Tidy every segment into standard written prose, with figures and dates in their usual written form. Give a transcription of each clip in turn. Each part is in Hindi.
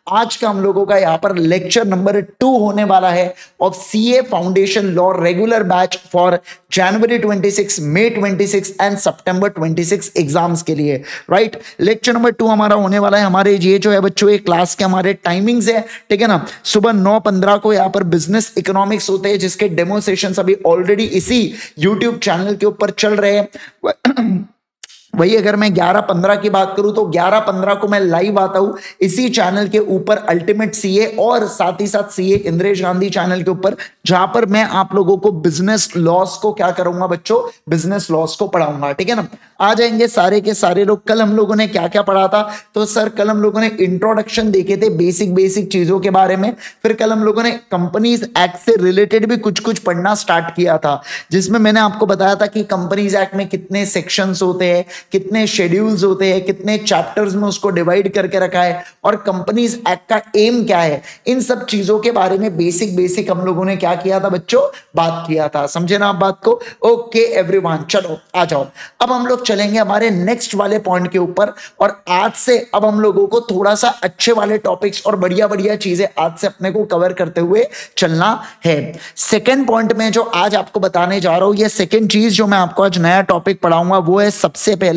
आज का हम लोगों का यहाँ पर लेक्चर नंबर 2 होने वाला है of CA foundation law regular batch for January 26, May 26 and September 26 exams के लिए, राइट। लेक्चर नंबर 2 हमारा होने वाला है। हमारे ये जो है बच्चों ये क्लास के हमारे टाइमिंग्स है, ठीक है ना। सुबह 9:15 को यहाँ पर बिजनेस इकोनॉमिक्स होते हैं, जिसके डेमो सेशंस अभी ऑलरेडी इसी यूट्यूब चैनल के ऊपर चल रहे हैं। वही अगर मैं 11:15 की बात करूं तो 11:15 को मैं लाइव आता हूं इसी चैनल के ऊपर अल्टीमेट सीए और साथ ही साथ सीए इंद्रेश गांधी चैनल के ऊपर, जहां पर मैं आप लोगों को बिजनेस लॉस को क्या करूंगा बच्चों, बिजनेस लॉस को पढ़ाऊंगा, ठीक है ना। आ जाएंगे सारे के सारे लोग। कल हम लोगों ने क्या क्या पढ़ा था, तो सर कल हम लोगों ने इंट्रोडक्शन देखे थे बेसिक चीजों के बारे में। फिर कल हम लोगों ने कंपनीज एक्ट से रिलेटेड भी कुछ कुछ पढ़ना स्टार्ट किया था, जिसमें मैंने आपको बताया था कि कंपनीज एक्ट में कितने सेक्शंस होते हैं, कितने शेड्यूल्स होते हैं, कितने चैप्टर्स में उसको डिवाइड करके रखा है और कंपनीज एक्ट का एम क्या है। इन सब चीजों के बारे में बेसिक हम लोगों ने क्या किया था बच्चों, बात किया था। समझे ना आप बात को? ओके एवरीवन, चलो आ जाओ। अब हम लोग चलेंगे हमारे नेक्स्ट वाले पॉइंट के ऊपर, और आज से अब हम लोगों को थोड़ा सा अच्छे वाले टॉपिक्स और बढ़िया चीजें आज से अपने को कवर करते हुए चलना है। सेकेंड पॉइंट में जो आज आपको बताने जा रहा हूं, ये सेकेंड चीज जो मैं आपको आज नया टॉपिक पढ़ाऊंगा वो है सबसे पहला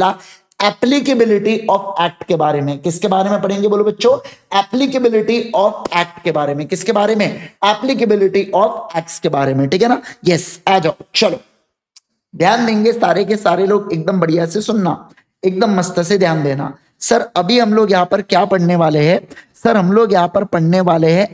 एप्लीकेबिलिटी ऑफ एक्ट के बारे में। किसके बारे में पढ़ेंगे बोलो बच्चों? एप्लीकेबिलिटी ऑफ एक्ट के बारे में। किसके बारे में? एप्लीकेबिलिटी ऑफ एक्ट्स के बारे में, ठीक है ना। यस, आ जाओ, चलो ध्यान देंगे सारे के सारे लोग, एकदम बढ़िया से सुनना, एकदम मस्त से ध्यान देना। सर अभी हम लोग यहां पर क्या पढ़ने वाले हैं? सर हम लोग यहां पर पढ़ने वाले हैं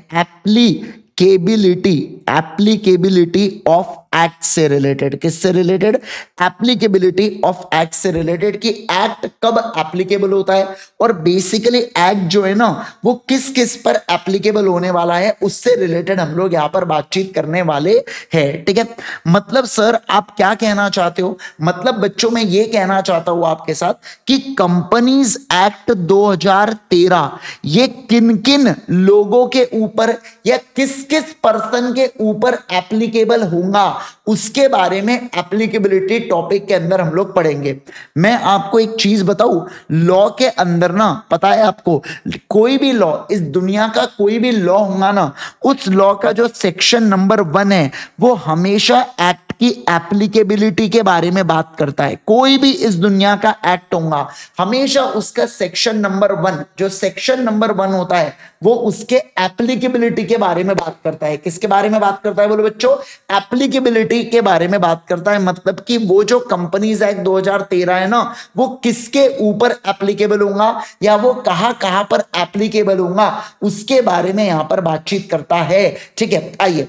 एप्लीकेबिलिटी ऑफ एक्ट से रिलेटेड। किससे रिलेटेड? एप्लीकेबिलिटी ऑफ एक्ट से रिलेटेड, कि एक्ट कब एप्लीकेबल होता है और बेसिकली एक्ट जो है ना वो किस किस पर एप्लीकेबल होने वाला है, उससे रिलेटेड हम लोग यहां पर बातचीत करने वाले हैं, ठीक है। मतलब सर आप क्या कहना चाहते हो? मतलब बच्चों मैं ये कहना चाहता हूं आपके साथ कि कंपनीज एक्ट 2013 ये किन किन लोगों के ऊपर या किस किस पर्सन के ऊपर एप्लीकेबल होगा, उसके बारे में एप्लीकेबिलिटी टॉपिक के अंदर हम लोग पढ़ेंगे। मैं आपको एक चीज बताऊं, लॉ के अंदर ना, पता है आपको, कोई भी लॉ, इस दुनिया का कोई भी लॉ होगा ना, उस लॉ का जो सेक्शन नंबर 1 है वो हमेशा एक्ट की एप्लीकेबिलिटी के बारे में बात करता है। कोई भी इस दुनिया का एक्ट होगा हमेशा उसका सेक्शन नंबर 1, जो सेक्शन नंबर 1 होता है वो उसके एप्लीकेबिलिटी के बारे में बात करता है। किसके बारे में बात करता है बोलो बच्चों? एप्लीकेबिलिटी के बारे में बात करता है। मतलब कि वो जो कंपनीज एक्ट 2013 है ना, वो किसके ऊपर एप्लीकेबल होगा या वो कहां कहां पर एप्लीकेबल होगा, उसके बारे में यहां पर बातचीत करता है, ठीक है। आइए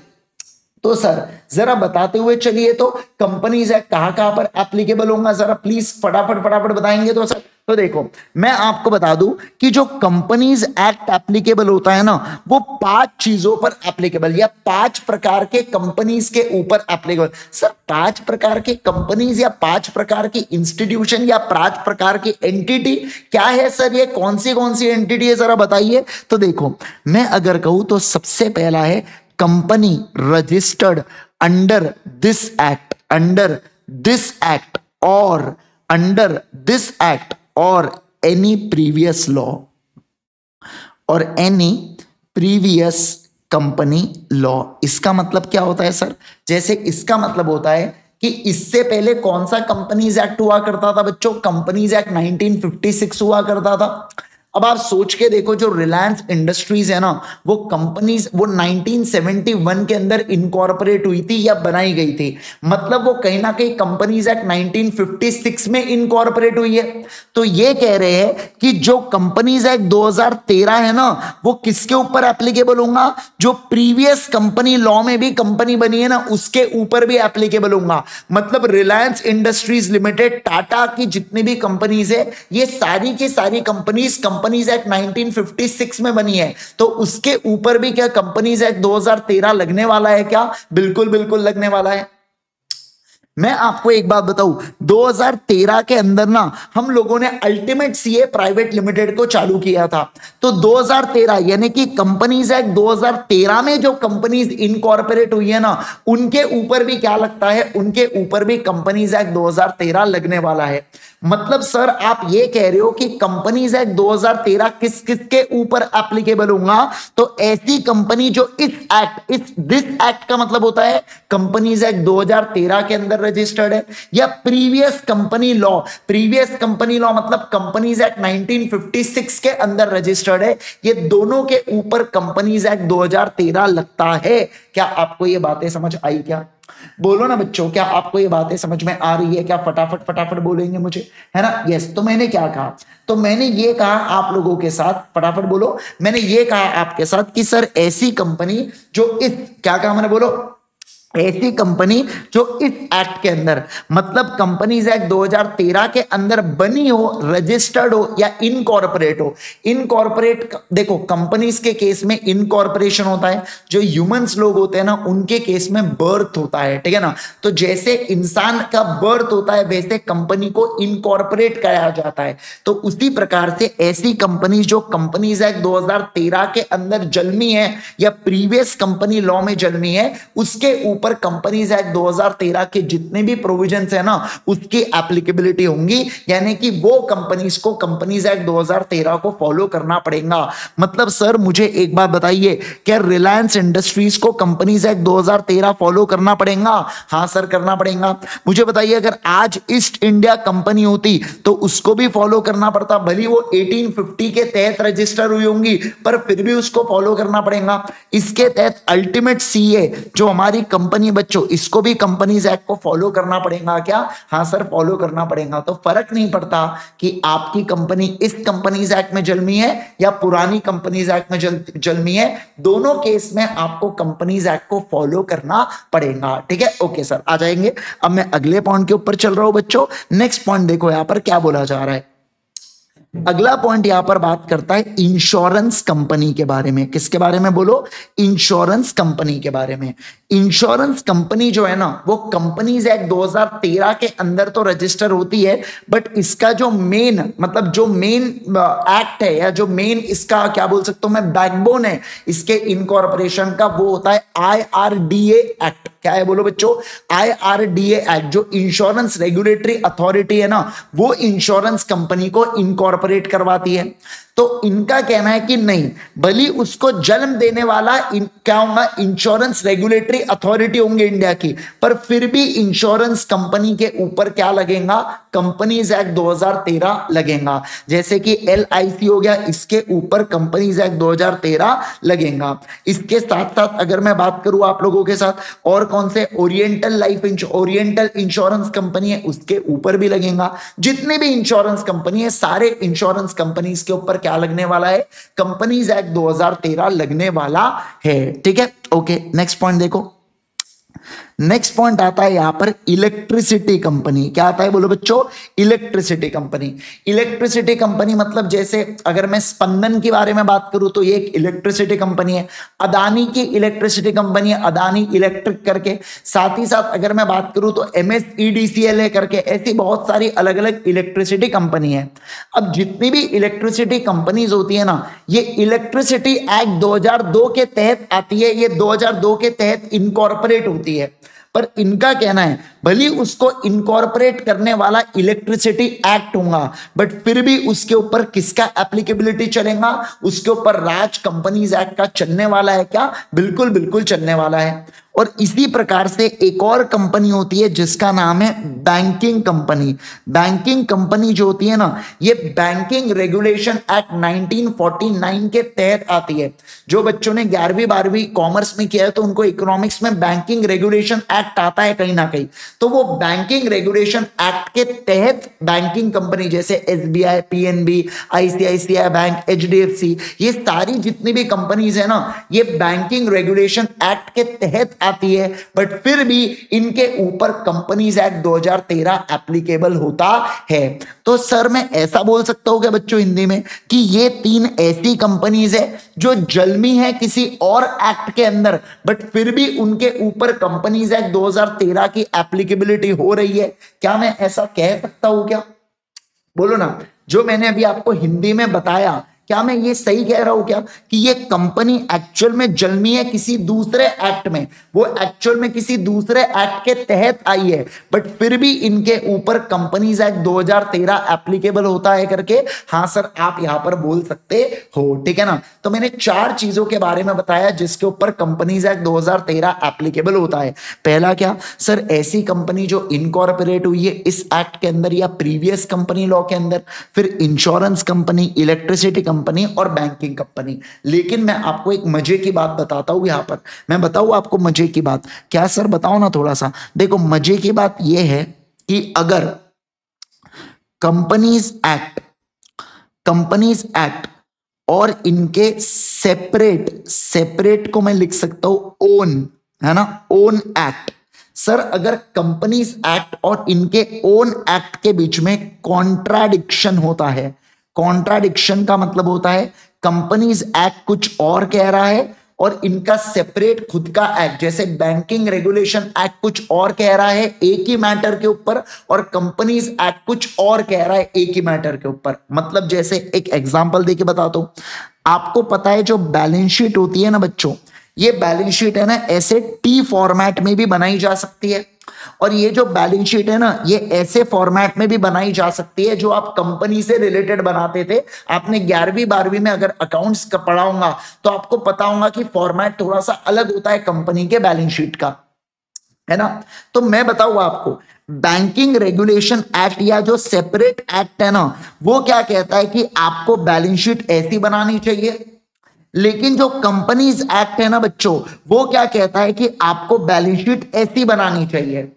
तो सर जरा बताते हुए चलिए, तो कंपनीज एक्ट कहां कहां पर एप्लीकेबल होगा, जरा प्लीज फटाफट बताएंगे तो सर। तो देखो मैं आपको बता दूं कि जो कंपनीज एक्ट एप्लीकेबल होता है ना, वो 5 चीजों पर एप्लीकेबल, या 5 प्रकार के कंपनीज के ऊपर एप्लीकेबल। सर 5 प्रकार के कंपनीज या 5 प्रकार की इंस्टीट्यूशन या 5 प्रकार की एंटिटी क्या है सर? ये कौन सी एंटिटी है जरा बताइए। तो देखो मैं अगर कहूं तो सबसे पहला है company registered under this act, under this act और अंडर दिस एक्ट और एनी प्रीवियस लॉ और एनी प्रीवियस कंपनी लॉ। इसका मतलब क्या होता है सर? जैसे इसका मतलब होता है कि इससे पहले कौन सा कंपनीज एक्ट हुआ करता था बच्चों? कंपनीज एक्ट 1956 हुआ करता था। अब आप सोच के देखो, जो रिलायंस इंडस्ट्रीज है ना, वो कंपनीज वो 1971 के अंदर इनकॉर्पोरेट हुई थी या बनाई गई थी। मतलब वो कहीं ना कहीं कंपनीज एक्ट 1956 में इनकॉर्पोरेट हुई है। तो ये कह रहे हैं कि जो कंपनीज एक्ट 2013 है ना, वो किसके ऊपर एप्लीकेबल होगा? जो प्रीवियस कंपनी लॉ में भी कंपनी बनी है ना, उसके ऊपर भी एप्लीकेबल होगा। मतलब रिलायंस इंडस्ट्रीज लिमिटेड, टाटा की जितनी भी कंपनीज है, ये सारी की सारी कंपनीज एक्ट 1956 में बनी है, तो उसके ऊपर भी क्या कंपनीज एक्ट 2013 लगने वाला है क्या? बिल्कुल लगने वाला है। मैं आपको एक बात बताऊं, 2013 के अंदर ना हम लोगों ने अल्टीमेट सीए प्राइवेट लिमिटेड को चालू किया था। तो 2013 यानी कि कंपनीज एक्ट 2013 में जो कंपनीज इनकॉर्पोरेट हुई है ना, उनके ऊपर भी क्या लगता है? उनके ऊपर भी कंपनीज एक्ट 2013 लगने वाला है। मतलब सर आप ये कह रहे हो कि कंपनीज एक्ट 2013 किस किस के ऊपर एप्लीकेबल होगा? तो ऐसी कंपनी जो दिस एक्ट का मतलब होता है कंपनीज एक्ट 2013 के अंदर रजिस्टर्ड है, या प्रीवियस कंपनी लॉ मतलब कंपनीज एक्ट 1956 के अंदर रजिस्टर्ड है। ये दोनों के ऊपर कंपनीज एक्ट 2013 लगता है। क्या आपको ये बातें समझ आई? क्या बोलो ना बच्चों, क्या आपको ये बातें समझ में आ रही है? क्या फटाफट फटाफट बोलेंगे मुझे, है ना? यस। तो मैंने क्या कहा? तो मैंने ये कहा आप लोगों के साथ, फटाफट बोलो। मैंने ये कहा आपके साथ कि सर ऐसी कंपनी जो इस, क्या कहा मैंने, बोलो, ऐसी कंपनी जो इस एक्ट के अंदर मतलब कंपनीज एक्ट 2013 के अंदर बनी हो, रजिस्टर्ड हो या इनकॉर्पोरेट हो। इनकॉर्पोरेट, देखो कंपनीज के केस में इनकॉर्पोरेशन होता है, जो ह्यूमंस लोग होते हैं ना उनके केस में बर्थ होता है, ठीक है ना? तो जैसे इंसान का बर्थ होता है वैसे कंपनी को इनकॉर्पोरेट किया जाता है। तो उसी प्रकार से ऐसी कंपनीज जो कंपनीज एक्ट 2013 के अंदर जन्मी है या प्रीवियस कंपनी लॉ में जन्मी है, उसके पर कंपनीज एक्ट 2013 के जितने भी प्रोविजंस है ना उसकी एप्लीकेबिलिटी होंगी, यानी कि वो कंपनीज को कंपनीज एक्ट 2013 को फॉलो करना पड़ेगा। मतलब सर मुझे एक बात बताइए, क्या रिलायंस इंडस्ट्रीज को कंपनीज एक्ट 2013 फॉलो करना पड़ेगा? हाँ सर करना पड़ेगा। मुझे बताइए अगर आज ईस्ट इंडिया कंपनी होती तो उसको भी फॉलो करना पड़ता, भली वो 1850 के तहत रजिस्टर हुई होंगी पर फिर भी उसको फॉलो करना पड़ेगा। इसके तहत अल्टीमेट सीए जो हमारी कंपनी, बच्चों इसको भी कंपनीज एक्ट को फॉलो करना पड़ेगा क्या? हाँ सर फॉलो करना पड़ेगा। तो फर्क नहीं पड़ता कि आपकी कंपनी इस कंपनीज एक्ट में जन्मी है या पुरानी कंपनीज एक्ट में जन्मी है, दोनों केस में आपको कंपनीज एक्ट को फॉलो करना पड़ेगा, ठीक है? ओके सर, आ जाएंगे। अब मैं अगले पॉइंट के ऊपर चल रहा हूं बच्चों। नेक्स्ट पॉइंट देखो यहां पर क्या बोला जा रहा है। अगला पॉइंट यहां पर बात करता है इंश्योरेंस कंपनी के बारे में। किसके बारे में बोलो? इंश्योरेंस कंपनी के बारे में। इंश्योरेंस कंपनी जो है ना वो कंपनीज एक्ट 2013 के अंदर तो रजिस्टर होती है, बट इसका जो मेन मतलब जो मेन एक्ट है या जो मेन इसका क्या बोल सकता हूं मैं बैकबोन है इसके इनकॉर्पोरेशन का, वो होता है IRDA एक्ट। क्या है बोलो बच्चों? IRDA एक्ट जो इंश्योरेंस रेगुलेटरी अथॉरिटी है ना वो इंश्योरेंस कंपनी को इनकॉर्पोरेट करवाती है। तो इनका कहना है कि नहीं, भली उसको जन्म देने वाला क्या होगा? इंश्योरेंस रेगुलेटरी अथॉरिटी होंगे इंडिया की, पर फिर भी इंश्योरेंस कंपनी के ऊपर क्या लगेगा? कंपनीज एक्ट 2013 लगेगा। जैसे कि LIC हो गया, इसके ऊपर कंपनीज एक्ट 2013 लगेगा। इसके साथ साथ अगर मैं बात करूं आप लोगों के साथ, और कौन से? ओरिएंटल इंश्योरेंस कंपनी है उसके ऊपर भी लगेगा। जितने भी इंश्योरेंस कंपनी है सारे इंश्योरेंस कंपनीज के ऊपर क्या लगने वाला है? कंपनीज एक्ट 2013 लगने वाला है, ठीक है? ओके, नेक्स्ट पॉइंट देखो। नेक्स्ट पॉइंट आता है यहां पर इलेक्ट्रिसिटी कंपनी। क्या आता है बोलो बच्चों? Electricity company. इलेक्ट्रिसिटी कंपनी मतलब जैसे अगर मैं स्पंदन के बारे में बात करूं तो ये एक इलेक्ट्रिसिटी कंपनी है। अदानी की इलेक्ट्रिसिटी कंपनी है, अदानी इलेक्ट्रिक करके। साथ ही साथ अगर मैं बात करूं तो MSEDCL करके, ऐसी बहुत सारी अलग अलग इलेक्ट्रिसिटी कंपनी है। अब जितनी भी इलेक्ट्रिसिटी कंपनीज होती है ना ये इलेक्ट्रिसिटी एक्ट 2002 के तहत आती है, ये 2002 के तहत इनकॉर्पोरेट होती है। पर इनका कहना है भली उसको इनकॉर्पोरेट करने वाला इलेक्ट्रिसिटी एक्ट होगा, बट फिर भी उसके ऊपर किसका एप्लीकेबिलिटी चलेगा? उसके ऊपर राज कंपनीज एक्ट का चलने वाला है क्या? बिल्कुल बिल्कुल चलने वाला है। और इसी प्रकार से एक और कंपनी होती है जिसका नाम है बैंकिंग कंपनी। बैंकिंग कंपनी जो होती है ना ये बैंकिंग रेगुलेशन एक्ट 1949 के तहत आती है। जो बच्चों ने 11वीं 12वीं कॉमर्स में किया है तो उनको इकोनॉमिक्स में बैंकिंग रेगुलेशन एक्ट आता है कहीं ना कहीं, तो वो बैंकिंग रेगुलेशन एक्ट के तहत बैंकिंग कंपनी जैसे SBI, PNB, ICICI bank, HDFC, ये सारी जितनी भी कंपनीज है ना ये बैंकिंग रेगुलेशन एक्ट के तहत आती है, बट फिर भी इनके ऊपर कंपनीज एक्ट 2013 एप्लीकेबल होता है। तो सर मैं ऐसा बोल सकता हूं क्या बच्चों हिंदी में कि ये 3 ऐसी कंपनीज है जो जन्मी है किसी और एक्ट के अंदर, बट फिर भी उनके ऊपर कंपनीज एक्ट 2013 की एप्लीकेबिलिटी हो रही है? क्या मैं ऐसा कह सकता हूं क्या? बोलो ना। जो मैंने अभी आपको हिंदी में बताया क्या मैं ये सही कह रहा हूं क्या कि ये कंपनी एक्चुअल में जन्मी है किसी दूसरे एक्ट में, वो एक्चुअल में किसी दूसरे एक्ट के तहत आई है, बट फिर भी इनके ऊपर कंपनीज एक्ट 2013 एप्लीकेबल होता है करके, हाँ सर आप यहां पर बोल सकते हो, ठीक है ना। तो मैंने 4 चीजों के बारे में बताया जिसके ऊपर कंपनीज एक्ट 2013 एप्लीकेबल होता है। पहला क्या सर, ऐसी कंपनी जो इनकॉर्पोरेट हुई है इस एक्ट के अंदर या प्रीवियस कंपनी लॉ के अंदर, फिर इंश्योरेंस कंपनी, इलेक्ट्रिसिटी कंपनी और बैंकिंग कंपनी। लेकिन मैं आपको एक मजे की बात बताता हूं, यहां पर मैं बताऊं आपको मजे की बात, क्या सर बताओ ना थोड़ा सा। देखो मजे की बात यह है कि अगर कंपनीज एक्ट और इनके सेपरेट को मैं लिख सकता हूं ओन, है ना, ओन एक्ट। सर अगर कंपनीज एक्ट और इनके ओन एक्ट के बीच में कॉन्ट्राडिक्शन होता है, कॉन्ट्राडिक्शन का मतलब होता है कंपनीज एक्ट कुछ और कह रहा है और इनका सेपरेट खुद का एक्ट, जैसे बैंकिंग रेगुलेशन एक्ट कुछ और कह रहा है एक ही मैटर के ऊपर, और कंपनीज एक्ट कुछ और कह रहा है एक ही मैटर के ऊपर। मतलब जैसे एक एग्जांपल देके बताता हूं, आपको पता है जो बैलेंस शीट होती है ना बच्चों, ये बैलेंस शीट है ना ऐसे टी फॉर्मेट में भी बनाई जा सकती है, और ये जो बैलेंस शीट है ना ये ऐसे फॉर्मेट में भी बनाई जा सकती है जो आप कंपनी से रिलेटेड बनाते थे। आपने 11वीं 12वीं में अगर अकाउंट्स का पढ़ा होगा तो आपको पता होगा कि फॉर्मेट थोड़ा सा अलग होता है कंपनी के बैलेंस शीट का, है ना। तो मैं बताऊं आपको, बैंकिंग रेगुलेशन एक्ट या जो सेपरेट एक्ट है ना, वो क्या कहता है कि आपको बैलेंस शीट ऐसी बनानी चाहिए। लेकिन जो कंपनीज एक्ट है ना बच्चों, वो क्या कहता है कि आपको बैलेंस शीट ऐसी बनानी चाहिए।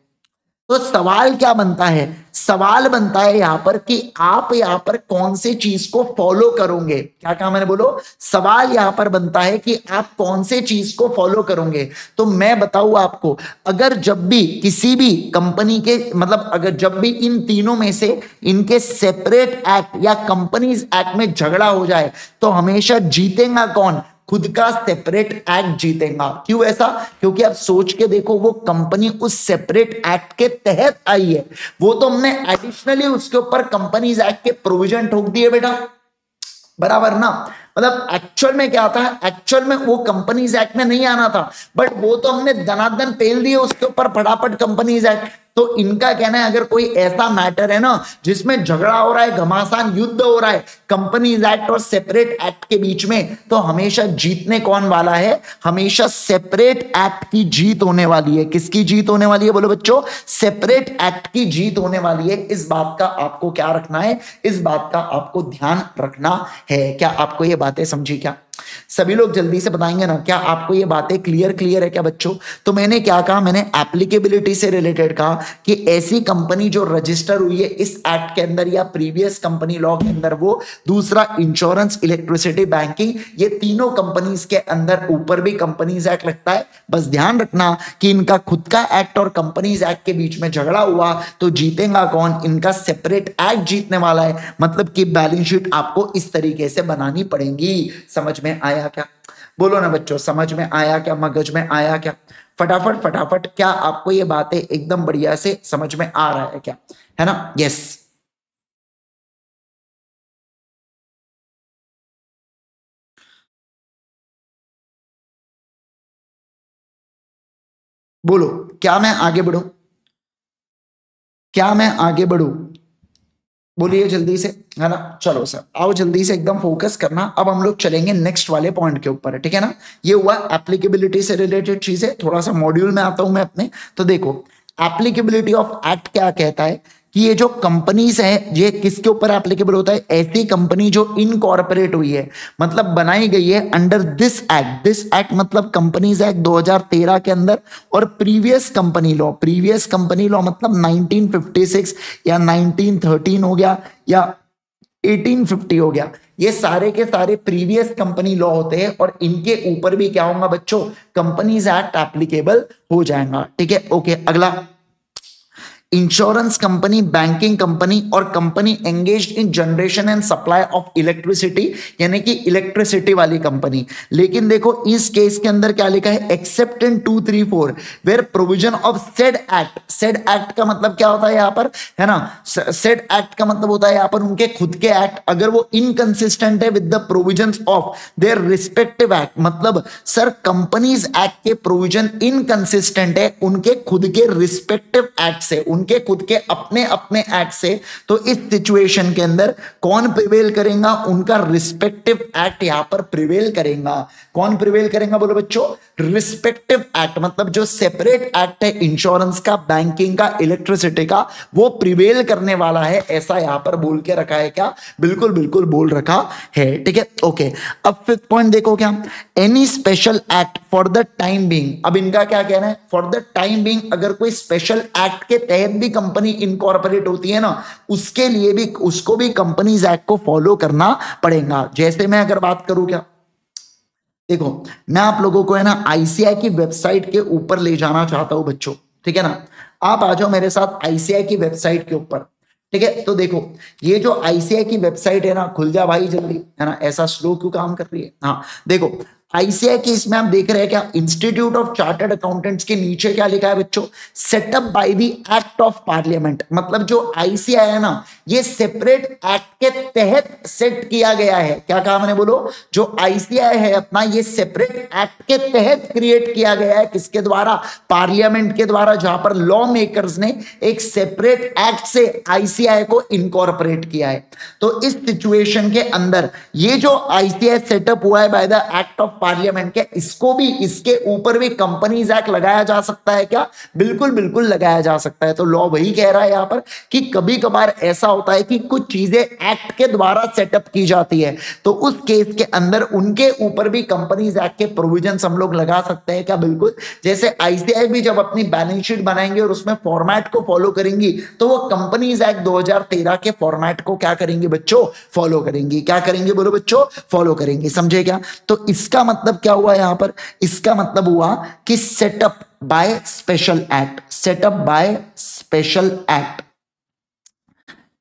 तो सवाल क्या बनता है, सवाल बनता है यहां पर कि आप यहां पर कौन सी चीज को फॉलो करोगे। क्या कहा मैंने, बोलो। सवाल यहां पर बनता है कि आप कौन से चीज को फॉलो करोगे। तो मैं बताऊं आपको, अगर जब भी किसी भी कंपनी के मतलब अगर जब भी इन तीनों में से इनके सेपरेट एक्ट या कंपनीज एक्ट में झगड़ा हो जाए तो हमेशा जीतेगा कौन, खुद का सेपरेट एक्ट जीतेगा। क्यों ऐसा, क्योंकि आप सोच के देखो वो कंपनी उस सेपरेट एक्ट के तहत आई है, वो तो हमने एडिशनली उसके ऊपर कंपनीज एक्ट के प्रोविजन ठोक दिए बेटा, बराबर ना। मतलब एक्चुअल में क्या था, एक्चुअल में वो कंपनीज एक्ट में नहीं आना था, बट वो तो हमने दनादन पेल दिए उसके ऊपर फटाफट कंपनीज एक्ट। तो इनका कहना है अगर कोई ऐसा मैटर है ना जिसमें झगड़ा हो रहा है, घमासान युद्ध हो रहा है कंपनीज एक्ट और सेपरेट एक्ट के बीच में, तो हमेशा जीतने कौन वाला है, हमेशा सेपरेट एक्ट की जीत होने वाली है। किसकी जीत होने वाली है, बोलो बच्चों, सेपरेट एक्ट की जीत होने वाली है। इस बात का आपको क्या रखना है, इस बात का आपको ध्यान रखना है। क्या आपको ये बातें समझी क्या? सभी लोग जल्दी से बताएंगे ना, क्या आपको ये बातें क्लियर है क्या बच्चों? तो मैंने क्या कहा, मैंने एप्लीकेबिलिटी से रिलेटेड कहा कि ऐसी कंपनी जो रजिस्टर हुई है इस एक्ट के अंदर या प्रीवियस कंपनी लॉ के अंदर, वो दूसरा इंश्योरेंस, इलेक्ट्रिसिटी, बैंकिंग, ये तीनों कंपनीज के अंदर ऊपर भी कंपनीज एक्ट लगता है। बस ध्यान रखना कि इनका खुद का एक्ट और कंपनीज एक्ट के बीच में झगड़ा हुआ तो जीतेगा कौन, इनका सेपरेट एक्ट जीतने वाला है। मतलब कि बैलेंस शीट आपको इस तरीके से बनानी पड़ेगी। समझ में आया क्या? बोलो ना बच्चों, समझ में आया क्या, मगज में आया क्या? फटाफट फटाफट, क्या आपको ये बातें एकदम बढ़िया से समझ में आ रहा है क्या, है ना? यस, बोलो, क्या मैं आगे बढ़ूं, क्या मैं आगे बढ़ूं? बोलिए जल्दी से, है ना। चलो सर आओ जल्दी से, एकदम फोकस करना। अब हम लोग चलेंगे नेक्स्ट वाले पॉइंट के ऊपर, ठीक है ना। ये हुआ एप्लीकेबिलिटी से रिलेटेड चीजें। थोड़ा सा मॉड्यूल में आता हूं मैं अपने। तो देखो एप्लीकेबिलिटी ऑफ एक्ट क्या कहता है कि ये जो कंपनीज है ये किसके ऊपर एप्लीकेबल होता है, ऐसी कंपनी जो इनकॉर्पोरेट हुई है, मतलब बनाई गई है under this act. This act मतलब कंपनीज एक्ट 2013 के अंदर, और previous company law, previous company law मतलब 1956 या 1913 हो गया या 1850 हो गया। ये सारे के सारे प्रीवियस कंपनी लॉ होते हैं और इनके ऊपर भी क्या होगा बच्चों, कंपनीज एक्ट एप्लीकेबल हो जाएगा। ठीक है, ओके। अगला इंश्योरेंस कंपनी, बैंकिंग कंपनी और company engaged in generation and supply of electricity, यानी कि इलेक्ट्रिसिटी वाली कंपनी। लेकिन देखो इस केस के अंदर क्या लिखा है, except in 234 where provision of said act. Said act का मतलब क्या होता है यहां पर, है ना, सेड एक्ट का मतलब होता है यहां पर उनके खुद के एक्ट अगर वो इनकंसिस्टेंट है with the provisions of their respective act, मतलब सर कंपनीज एक्ट के प्रोविजन इनकंसिस्टेंट है उनके खुद के रिस्पेक्टिव एक्ट से, उनके खुद के अपने अपने एक्ट से, तो इस सिचुएशन के अंदर कौन प्रिवेल करेगा, उनका रिस्पेक्टिव एक्ट यहां पर प्रिवेल करेगा। कौन प्रिवेल करेगा बोलो बच्चों, रिस्पेक्टिव एक्ट, मतलब जो सेपरेट एक्ट है इंश्योरेंस का, बैंकिंग का, इलेक्ट्रिसिटी का, वो प्रिवेल करने वाला है, ऐसा यहां पर बोल के रखा है क्या, बिल्कुल बिल्कुल बोल रखा है, ठीक है। ओके, अब फिफ्थ पॉइंट देखो क्या, any special act for the time being. अब इनका क्या कहना है, फॉर द टाइम बीइंग अगर कोई स्पेशल एक्ट के तहत भी कंपनी इनकॉर्पोरेट होती है ना, उसके लिए भी, उसको भी कंपनीज एक्ट को फॉलो करना पड़ेगा। जैसे मैं अगर बात करूं क्या, देखो मैं आप लोगों को है ना आईसीआई की वेबसाइट के ऊपर ले जाना चाहता हूं बच्चों, ठीक है ना। आप आ जाओ मेरे साथ आईसीआई की वेबसाइट के ऊपर, ठीक है। तो देखो ये जो आईसीआई की वेबसाइट है ना, खुल जा भाई जल्दी, है ना, ऐसा स्लो क्यों काम कर रही है। हाँ देखो आईसीआई की इसमें आप देख रहे हैं क्या, इंस्टीट्यूट ऑफ चार्टर्ड अकाउंटेंट्स के नीचे क्या लिखा है बच्चों, setup by the act of parliament. मतलब जो आईसीआई है ना, ये सेपरेट एक्ट के तहत सेट किया गया है। क्या कहा मैंने, बोलो, जो आईसीआई है अपना, ये सेपरेट एक्ट के तहत क्रिएट किया गया है, किसके द्वारा, पार्लियामेंट के द्वारा, जहां पर लॉ मेकर्स ने एक सेपरेट एक्ट से आईसीआई को इनकॉर्पोरेट किया है। तो इस सिचुएशन के अंदर ये जो आईसीआई सेटअप हुआ है by the act of parliament के, इसको भी, इसके ऊपर भी कंपनीज एक्ट लगाया जा सकता है क्या, बिल्कुल बिल्कुल लगाया जा सकता है। तो लॉ वही कह रहा है यहां पर कि कभी कभार ऐसा होता है कि कुछ चीजें एक्ट के द्वारा सेटअप की जाती है, तो उस केस के अंदर उनके ऊपर भी कंपनीज एक्ट के प्रोविजंस हम लोग लगा सकते हैं क्या, बिल्कुल। जैसे आईसीआई भी जब अपनी बैलेंस शीट बनाएंगे और उसमें फॉर्मेट को फॉलो करेंगी, तो वो कंपनीज एक्ट 2013 के फॉर्मेट को क्या करेंगे बच्चों, फॉलो करेंगी। क्या करेंगे बोलो बच्चों, फॉलो करेंगे, समझे क्या। तो इसका मतलब क्या हुआ यहां पर, इसका मतलब हुआ कि setup by special act, setup by special act,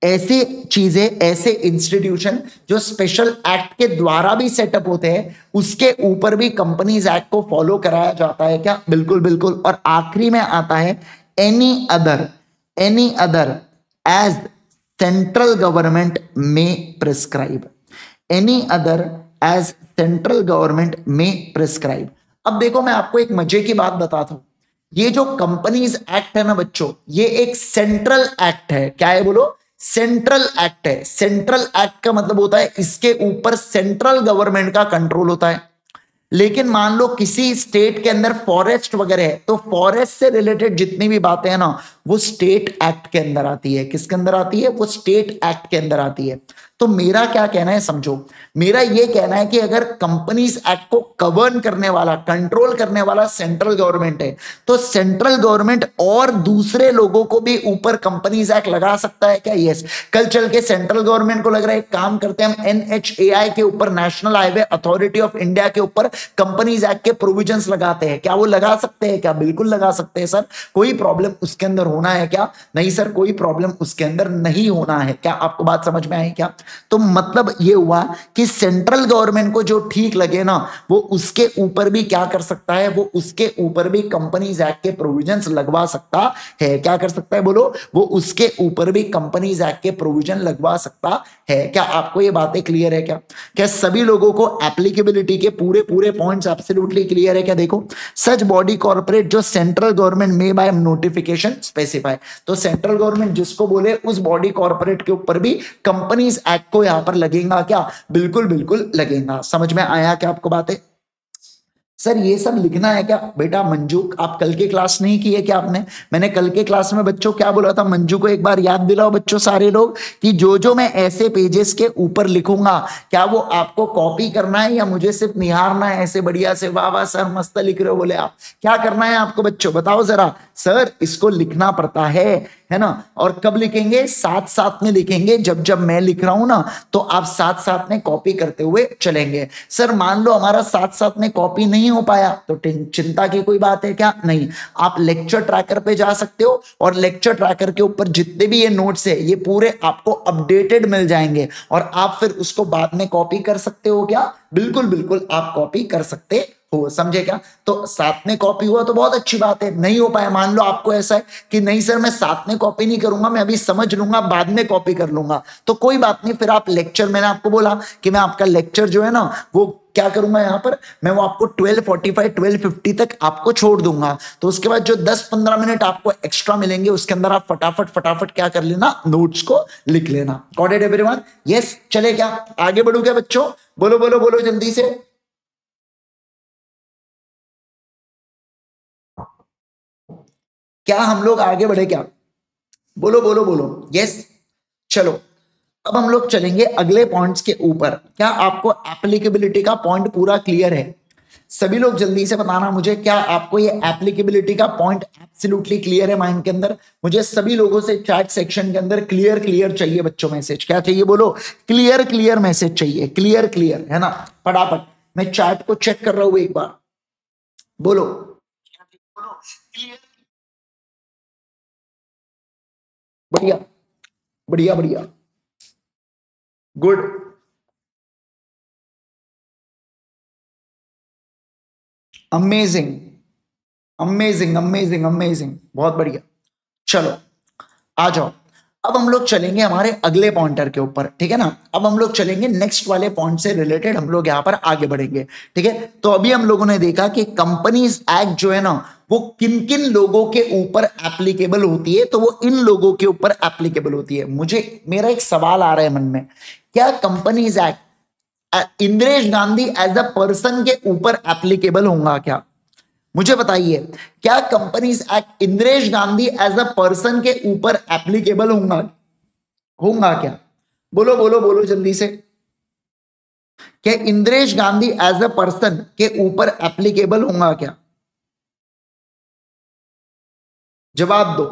ऐसी चीजें, ऐसे इंस्टीट्यूशन जो स्पेशल एक्ट के द्वारा भी सेटअप होते हैं, उसके ऊपर भी कंपनीज एक्ट को फॉलो कराया जाता है क्या, बिल्कुल बिल्कुल। और आखिरी में आता है any other, any other as central government में prescribe, any other as central government में प्रिस्क्राइब। अब देखो मैं आपको एक मजे की बात बताता हूं, ये जो कंपनीज एक्ट है ना बच्चों, ये एक सेंट्रल एक्ट है। क्या है बोलो, सेंट्रल एक्ट है। सेंट्रल एक्ट का मतलब होता है इसके ऊपर सेंट्रल गवर्नमेंट का कंट्रोल होता है। लेकिन मान लो किसी स्टेट के अंदर फॉरेस्ट वगैरह है, तो फॉरेस्ट से रिलेटेड जितनी भी बातें हैं ना, वो स्टेट एक्ट के अंदर आती है। किसके अंदर आती है, वो स्टेट एक्ट के अंदर आती है। तो मेरा क्या कहना है समझो, मेरा ये कहना है कि अगर कंपनीज एक्ट को गवर्न करने वाला, कंट्रोल करने वाला सेंट्रल गवर्नमेंट है, तो सेंट्रल गवर्नमेंट और दूसरे लोगों को भी ऊपर कंपनीज एक्ट लगा सकता है क्या, यस। कल चल के सेंट्रल गवर्नमेंट को लग रहा है काम करते हैं हम एनएचएआई के ऊपर, national highway authority of India के ऊपर कंपनीज एक्ट के प्रोविजंस लगाते हैं, क्या वो लगा सकते हैं क्या, बिल्कुल लगा सकते हैं सर। कोई प्रॉब्लम उसके अंदर होना है क्या, नहीं सर, कोई प्रॉब्लम उसके अंदर नहीं होना है। क्या आपको बात समझ में आई क्या। तो मतलब ये हुआ कि सेंट्रल गवर्नमेंट को जो ठीक लगे ना, वो उसके ऊपर भी क्या कर सकता है, वो उसके ऊपर भी कंपनीज एक्ट के प्रोविजंस लगवा सकता है। क्या कर सकता है बोलो, वो उसके ऊपर भी कंपनीज एक्ट के प्रोविजन लगवा सकता है। क्या आपको ये बातें क्लियर है क्या, क्या सभी लोगों को एप्लीकेबिलिटी के पूरे पूरे पॉइंट्स एब्सोल्युटली क्लियर है क्या। देखो सच बॉडी कॉर्पोरेट जो सेंट्रल गवर्नमेंट में बाय नोटिफिकेशन स्पेसिफाई, तो सेंट्रल गवर्नमेंट जिसको बोले उस बॉडी कॉर्पोरेट के ऊपर भी कंपनीज एक्ट को यहां पर लगेगा क्या, बिल्कुल बिल्कुल लगेगा। समझ में आया क्या आपको बातें। सर ये सब लिखना है क्या बेटा, मंजू आप कल के क्लास नहीं की है क्या आपने, मैंने कल के क्लास में बच्चों क्या बोला था, मंजू को एक बार याद दिलाओ बच्चों सारे लोग कि जो जो मैं ऐसे पेजेस के ऊपर लिखूंगा, क्या वो आपको कॉपी करना है या मुझे सिर्फ निहारना है ऐसे बढ़िया से, वाह वाह सर मस्त लिख रहे हो बोले आप, क्या करना है आपको बच्चों बताओ जरा, सर इसको लिखना पड़ता है ना। और कब लिखेंगे? साथ साथ में लिखेंगे। जब जब मैं लिख रहा हूं ना तो आप साथ साथ में कॉपी करते हुए चलेंगे। सर मान लो हमारा साथ साथ में कॉपी नहीं हो पाया तो चिंता की कोई बात है क्या? नहीं, आप लेक्चर ट्रैकर पे जा सकते हो और लेक्चर ट्रैकर के ऊपर जितने भी ये नोट्स है ये पूरे आपको अपडेटेड मिल जाएंगे और आप फिर उसको बाद में कॉपी कर सकते हो क्या? बिल्कुल बिल्कुल आप कॉपी कर सकते हो, समझे क्या? तो साथ में कॉपी हुआ तो बहुत अच्छी बात है। नहीं हो पाया, मान लो आपको ऐसा है कि नहीं सर मैं साथ में कॉपी नहीं करूंगा, मैं अभी समझ लूंगा बाद में कॉपी कर लूंगा, तो कोई बात नहीं, फिर आप लेक्चर, मैंने आपको बोला कि मैं आपका लेक्चर जो है ना वो क्या करूंगा, यहां पर मैं वो आपको 12:45 12:50 तक आपको छोड़ दूंगा। तो उसके बाद जो 10-15 मिनट आपको एक्स्ट्रा मिलेंगे उसके अंदर आप फटाफट फटाफट क्या कर लेना, नोट्स को लिख लेना। Got it everyone? यस, चले क्या आगे बढ़ू क्या बच्चों? बोलो बोलो बोलो जल्दी से। क्या हम लोग आगे बढ़े क्या? बोलो बोलो बोलो। यस, चलो अब हम लोग चलेंगे अगले पॉइंट्स के ऊपर। क्या आपको एप्लीकेबिलिटी का पॉइंट पूरा क्लियर है? सभी लोग जल्दी से बताना मुझे, क्या आपको ये एप्लीकेबिलिटी का पॉइंट एब्सोल्युटली क्लियर है माइंड के अंदर? मुझे सभी लोगों से चैट सेक्शन के अंदर क्लियर क्लियर चाहिए बच्चों, मैसेज क्या चाहिए? बोलो, क्लियर क्लियर मैसेज चाहिए, क्लियर क्लियर, है ना? फटाफट मैं चैट को चेक कर रहा हूं एक बार, बोलो क्लियर। बढ़िया बढ़िया बढ़िया, good, amazing amazing amazing amazing, बहुत बढ़िया। चलो आ जाओ, अब हम लोग चलेंगे हमारे अगले पॉइंटर के ऊपर, ठीक है ना? अब हम लोग चलेंगे नेक्स्ट वाले पॉइंट से रिलेटेड, हम लोग यहां पर आगे बढ़ेंगे, ठीक है? तो अभी हम लोगों ने देखा कि कंपनीज एक्ट जो है ना वो किन किन लोगों के ऊपर एप्लीकेबल होती है, तो वो इन लोगों के ऊपर एप्लीकेबल होती है। मुझे मेरा एक सवाल आ रहा है मन में, क्या companies act Indira Gandhi as a person के ऊपर एप्लीकेबल होगा क्या? मुझे बताइए, क्या companies act Indira Gandhi as a person के ऊपर एप्लीकेबल होगा होगा क्या? बोलो बोलो बोलो जल्दी से। क्या Indira Gandhi as a person के ऊपर एप्लीकेबल होगा क्या? जवाब दो।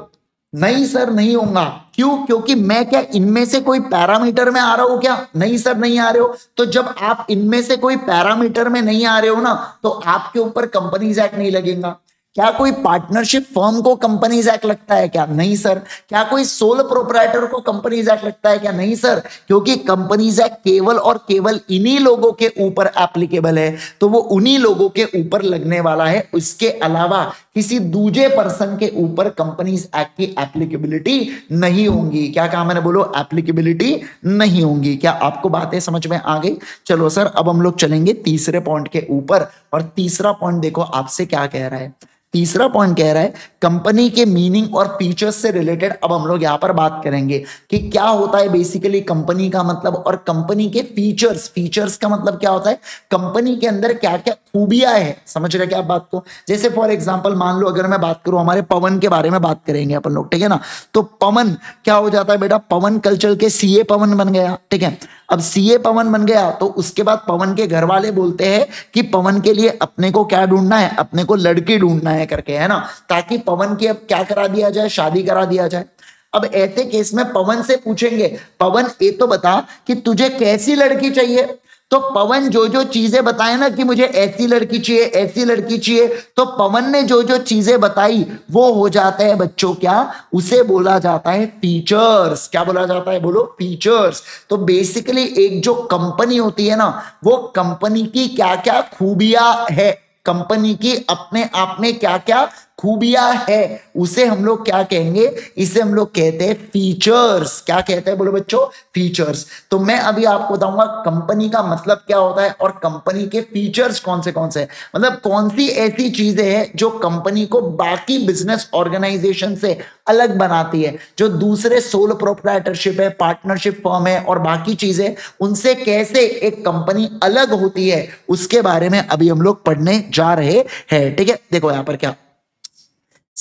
नहीं सर नहीं होगा। क्यों? क्योंकि मैं क्या इनमें से कोई पैरामीटर में आ रहा हूं क्या? नहीं सर नहीं आ रहे हो। तो जब आप इनमें से कोई पैरामीटर में नहीं आ रहे हो ना तो आपके ऊपर कंपनीज एक्ट नहीं लगेगा। क्या कोई पार्टनरशिप फर्म को कंपनीज एक्ट लगता है क्या? नहीं सर। क्या कोई सोल प्रोप्राइटर को कंपनीज एक्ट लगता है क्या? नहीं सर, क्योंकि कंपनीज एक्ट केवल और केवल इन्हीं लोगों के ऊपर एप्लीकेबल है, तो वो उन्हीं लोगों के ऊपर लगने वाला है। उसके अलावा किसी दूसरे पर्सन के ऊपर कंपनीज एक्ट की एप्लीकेबिलिटी नहीं होंगी। क्या कहा मैंने? बोलो, एप्लीकेबिलिटी नहीं होंगी। क्या आपको बातें समझ में आ गई? चलो सर अब हम लोग चलेंगे तीसरे पॉइंट के ऊपर, और तीसरा पॉइंट देखो आपसे क्या कह रहा है। तीसरा पॉइंट कह रहा है कंपनी के मीनिंग और फीचर्स से रिलेटेड। अब हम लोग यहां पर बात करेंगे कि क्या होता है बेसिकली कंपनी का मतलब, और कंपनी के फीचर्स, फीचर्स का मतलब क्या होता है, कंपनी के अंदर क्या क्या खूबियां है। समझ रहे क्या आप बात को? जैसे फॉर एग्जांपल मान लो अगर मैं बात करूं, हमारे पवन के बारे में बात करेंगे अपन लोग, ठीक है ना? तो पवन क्या हो जाता है बेटा, पवन कल चल के सीए पवन बन गया, ठीक है? अब सीए पवन बन गया तो उसके बाद पवन के घर वाले बोलते हैं कि पवन के लिए अपने को क्या ढूंढना है, अपने को लड़की ढूंढना है करके, है ना? ताकि पवन की अब क्या करा दिया जाए, शादी करा दिया जाए। अब ऐसे केस में पवन से पूछेंगे, पवन ये तो बता कि तुझे कैसी लड़की चाहिए? तो पवन जो जो चीजें बताए ना कि मुझे ऐसी लड़की चाहिए, ऐसी लड़की चाहिए, तो पवन ने जो जो चीजें बताई वो हो जाता है बच्चों क्या, उसे बोला जाता है फीचर्स। क्या बोला जाता है? बोलो, फीचर्स। तो बेसिकली एक जो कंपनी होती है ना, वो कंपनी की क्या क्या खूबियां है, कंपनी की अपने आप में क्या क्या खूबियां है, उसे हम लोग क्या कहेंगे? इसे हम लोग कहते हैं फीचर्स। क्या कहते हैं? बोलो बच्चों, फीचर्स। तो मैं अभी आपको बताऊंगा कंपनी का मतलब क्या होता है और कंपनी के फीचर्स कौन से हैं। मतलब कौन सी ऐसी चीजें हैं जो कंपनी को बाकी बिजनेस ऑर्गेनाइजेशन से अलग बनाती है, जो दूसरे सोल प्रोप्राइटरशिप है, पार्टनरशिप फर्म है और बाकी चीजें, उनसे कैसे एक कंपनी अलग होती है, उसके बारे में अभी हम लोग पढ़ने जा रहे हैं, ठीक है? देखो यहां पर क्या,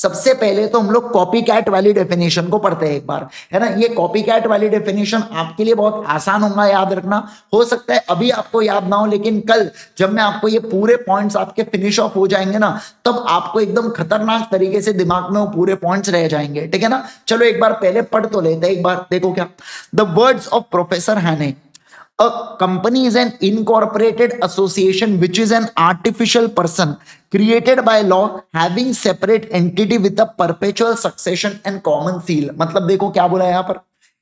सबसे पहले तो हम लोग कॉपी कैट वाली डेफिनेशन को पढ़ते हैं एक बार, है ना। ये कॉपी कैट वाली डेफिनेशन आपके लिए बहुत आसान होगा याद रखना। हो सकता है अभी आपको याद ना हो, लेकिन कल जब मैं आपको ये पूरे पॉइंट्स आपके फिनिश ऑफ हो जाएंगे ना, तब आपको एकदम खतरनाक तरीके से दिमाग में वो पूरे पॉइंट्स रह जाएंगे, ठीक है ना। चलो एक बार पहले पढ़ तो लेते हैं एक बार, देखो क्या। द वर्ड्स ऑफ प्रोफेसर हैने, a company is an incorporated association which is an artificial person created by law having separate entity with a perpetual succession and common seal। मतलब देखो क्या बोला यहां पर,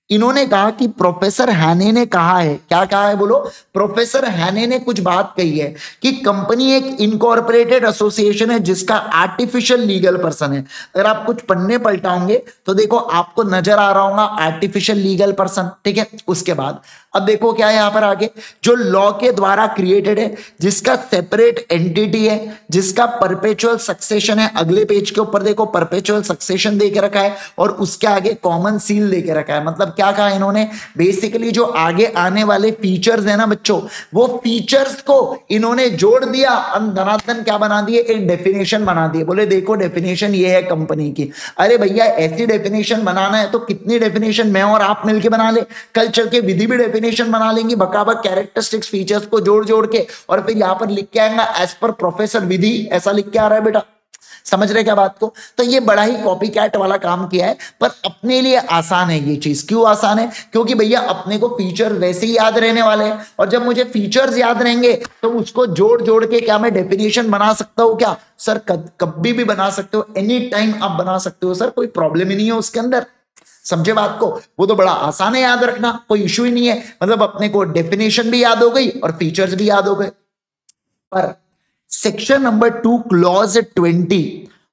इन्होंने कहा कि प्रोफेसर हैने ने कहा है, क्या कहा है बोलो, प्रोफेसर हैने ने कुछ बात कही है कि कंपनी एक इनकॉर्पोरेटेड एसोसिएशन है जिसका आर्टिफिशियल लीगल पर्सन है। अगर आप कुछ पन्ने पलटाओगे तो देखो आपको नजर आ रहा होगा आर्टिफिशियल लीगल पर्सन, ठीक है। उसके बाद अब देखो क्या है यहां पर आगे, जो लॉ के द्वारा क्रिएटेड है, जिसका सेपरेट एंटिटी है, जिसका परपेचुअल सक्सेशन है। अगले पेज के ऊपर देखो परपेचुअल सक्सेशन दे के रखा है और उसके आगे कॉमन सील दे के रखा है। मतलब क्या कहा इन्होंने, बेसिकली जो आगे आने वाले फीचर्स है ना बच्चों, वो फीचर्स को इन्होंने जोड़ दिया, धनाधन क्या बना दिए, एक डेफिनेशन बना दिए। बोले देखो डेफिनेशन ये है कंपनी की। अरे भैया ऐसी डेफिनेशन बनाना है तो कितनी डेफिनेशन मैं और आप मिलके बना ले, कल चल के विधि भी डेफिनेशन बना लेंगी बकाबक कैरेक्टरिस्टिक्स फीचर्स को जोड़ जोड़ के, और फिर यहां पर लिख के आएगा एज पर प्रोफेसर विधि, ऐसा लिख के आ रहा है बेटा। समझ रहे क्या बात को। तो ये बड़ा ही कॉपी कैट वाला काम किया है, पर अपने लिए आसान है ये चीज। क्यों आसान है, क्योंकि भैया अपने को फीचर वैसे ही याद रहने वाले हैं, और जब मुझे फीचर्स याद रहेंगे तो उसको जोड़ जोड़ के क्या मैं डेफिनेशन बना सकता हूं क्या सर, कभी भी बना सकते हो, एनी टाइम आप बना सकते हो सर, कोई प्रॉब्लम ही नहीं है उसके अंदर। समझे बात को, वो तो बड़ा आसान है याद रखना, कोई इश्यू ही नहीं है। मतलब अपने को डेफिनेशन भी याद हो गई और फीचर्स भी याद हो गए। पर section number 2 clause 20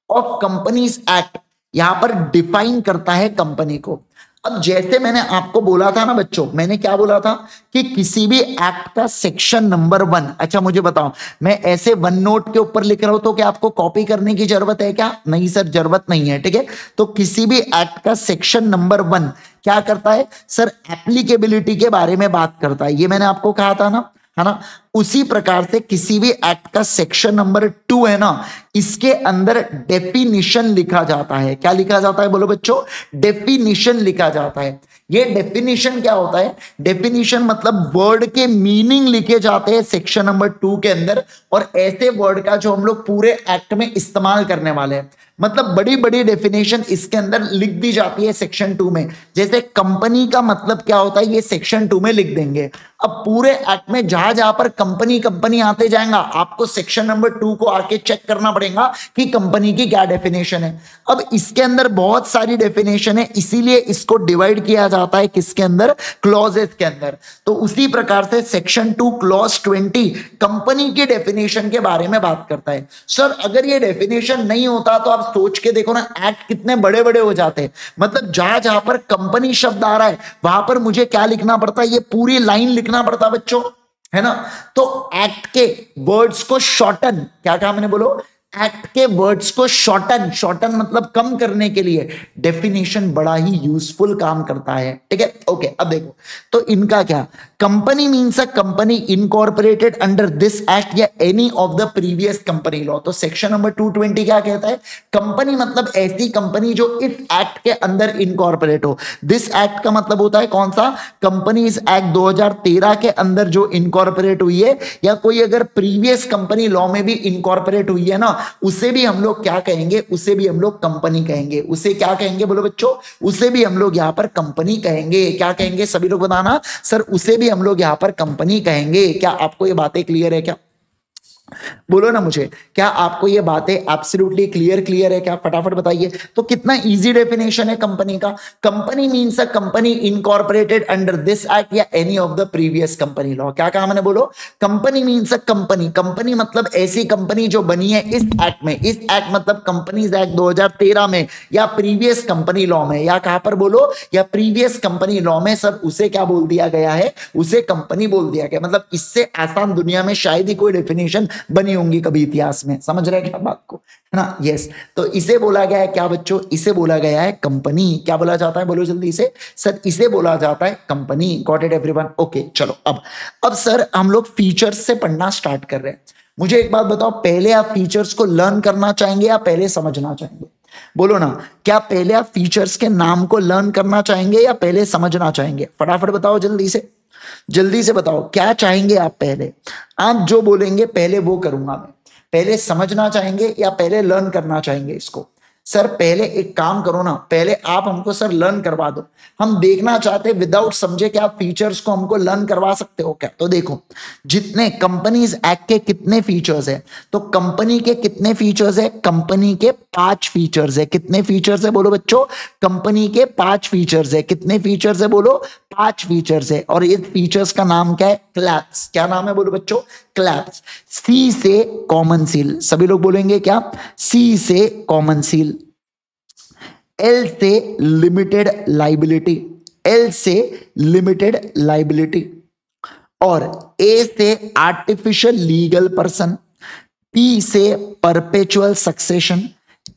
of companies act यहां पर डिफाइन करता है कंपनी को। अब जैसे मैंने आपको बोला था ना बच्चों, मैंने क्या बोला था कि किसी भी एक्ट का सेक्शन नंबर 1, अच्छा मुझे बताओ, मैं ऐसे वन नोट के ऊपर लिख रहा हूं तो क्या आपको कॉपी करने की जरूरत है क्या, नहीं सर जरूरत नहीं है, ठीक है। तो किसी भी एक्ट का सेक्शन नंबर 1 क्या करता है सर, एप्लीकेबिलिटी के बारे में बात करता है। ये मैंने आपको कहा था ना, है ना। उसी प्रकार से किसी भी एक्ट का सेक्शन नंबर 2 है ना, इसके अंदर डेफिनिशन लिखा जाता है। क्या लिखा जाता है बोलो बच्चों, डेफिनिशन लिखा जाता है। ये डेफिनिशन क्या होता है, डेफिनिशन मतलब वर्ड के मीनिंग लिखे जाते हैं सेक्शन नंबर 2 के अंदर, और ऐसे वर्ड का जो हम लोग पूरे एक्ट में इस्तेमाल करने वाले हैं। मतलब बड़ी बड़ी डेफिनेशन इसके अंदर लिख दी जाती है सेक्शन 2 में। जैसे कंपनी का मतलब क्या होता है, ये सेक्शन 2 में लिख देंगे। अब पूरे एक्ट में जहां जहां पर कंपनी कंपनी आते जाएगा, आपको सेक्शन नंबर 2 को आके चेक करना पड़ेगा कि कंपनी की क्या डेफिनेशन है। अब इसके अंदर बहुत सारी डेफिनेशन है, इसीलिए इसको डिवाइड किया जाता है किसके अंदर, क्लॉजेस के अंदर। तो उसी प्रकार से सेक्शन 2 क्लॉज 20 कंपनी की डेफिनेशन के बारे में बात करता है। सर अगर ये डेफिनेशन नहीं होता तो आप सोच के देखो ना, एक्ट कितने बड़े बड़े हो जाते हैं। मतलब जहां जहां पर कंपनी शब्द आ रहा है वहां पर मुझे क्या लिखना पड़ता है, ये पूरी लाइन लिखना पड़ता बच्चों, है ना। तो एक्ट के वर्ड्स को शॉर्टन, क्या कहा मैंने बोलो, एक्ट के वर्ड्स को शॉर्टन, शॉर्टन मतलब कम करने के लिए डेफिनेशन बड़ा ही यूजफुल काम करता है, ठीक है। ओके अब देखो, तो इनका क्या, company means a company incorporated under this act या any of the previous company law. तो सेक्शन नंबर 220 क्या कहता है, कंपनी मतलब ऐसी कंपनी जो इस एक्ट के अंदर इनकॉर्पोरेट हो। दिस एक्ट का मतलब होता है कौन सा, कंपनीज एक्ट 2013 के अंदर जो इनकॉर्पोरेट हुई है, या कोई अगर प्रीवियस कंपनी लॉ में भी इनकॉर्पोरेट हुई है ना, उसे भी हम लोग क्या कहेंगे, उसे भी हम लोग कंपनी कहेंगे। उसे क्या कहेंगे बोलो बच्चों, उसे भी हम लोग यहां पर कंपनी कहेंगे। क्या कहेंगे सभी लोग बताना, सर उसे भी हम लोग यहां पर कंपनी कहेंगे। क्या आपको ये बातें क्लियर है क्या, बोलो ना मुझे, क्या आपको ये बातें एब्सोल्युटली क्लियर है क्या, फटाफट बताइए। तो कितना इजी डेफिनेशन है कंपनी का, company means a company incorporated under this act या any of the previous company law. क्या कहा मैंने बोलो, company means a company, company मतलब ऐसी कंपनी जो बनी है इस एक्ट में। इस एक्ट मतलब कंपनीज एक्ट 2013 में, या प्रीवियस कंपनी लॉ में, या कहां पर बोलो, या प्रीवियस कंपनी लॉ में। सर उसे क्या बोल दिया गया है, उसे कंपनी बोल दिया गया। मतलब इससे आसान दुनिया में शायद ही कोई डेफिनेशन बनी होंगी कभी इतिहास में। समझ रहे हैं क्या बात को, है ना। यस, तो इसे बोला गया है क्या बच्चों, इसे बोला गया है कंपनी। क्या बोला जाता है बोलो जल्दी से, सर इसे बोला जाता है company. Got it everyone, okay चलो। अब सर हम लोग फीचर्स से पढ़ना स्टार्ट कर रहे हैं। मुझे एक बात बताओ, पहले आप फीचर्स को लर्न करना चाहेंगे या पहले समझना चाहेंगे। बोलो ना, क्या पहले आप फीचर्स के नाम को लर्न करना चाहेंगे या पहले समझना चाहेंगे? फटाफट बताओ, जल्दी से बताओ, क्या चाहेंगे आप? पहले आप जो बोलेंगे पहले वो करूंगा मैं। पहले समझना चाहेंगे या पहले लर्न करना चाहेंगे इसको? सर पहले एक काम करो ना, पहले आप हमको सर लर्न करवा दो। हम देखना चाहते विदाउट समझे कि आप फीचर्स को हमको लर्न करवा सकते हो क्या? तो देखो, जितने कंपनीज एक्ट के कितने फीचर्स है, तो कंपनी के कितने फीचर्स है? कंपनी के 5 फीचर्स है। कितने फीचर्स है बोलो बच्चों? कंपनी के 5 फीचर्स है। कितने फीचर्स है बोलो? 5 फीचर्स है। और इस फीचर्स का नाम क्या है? क्लैप्स। क्या नाम है बोलो बच्चों? क्लैप्स। सी से कॉमन सील, सभी लोग बोलेंगे क्या? सी से कॉमन सील, एल से लिमिटेड लाइबिलिटी, एल से लिमिटेड लाइबिलिटी, और ए से आर्टिफिशियल लीगल पर्सन, पी से परपेचुअल सक्सेशन,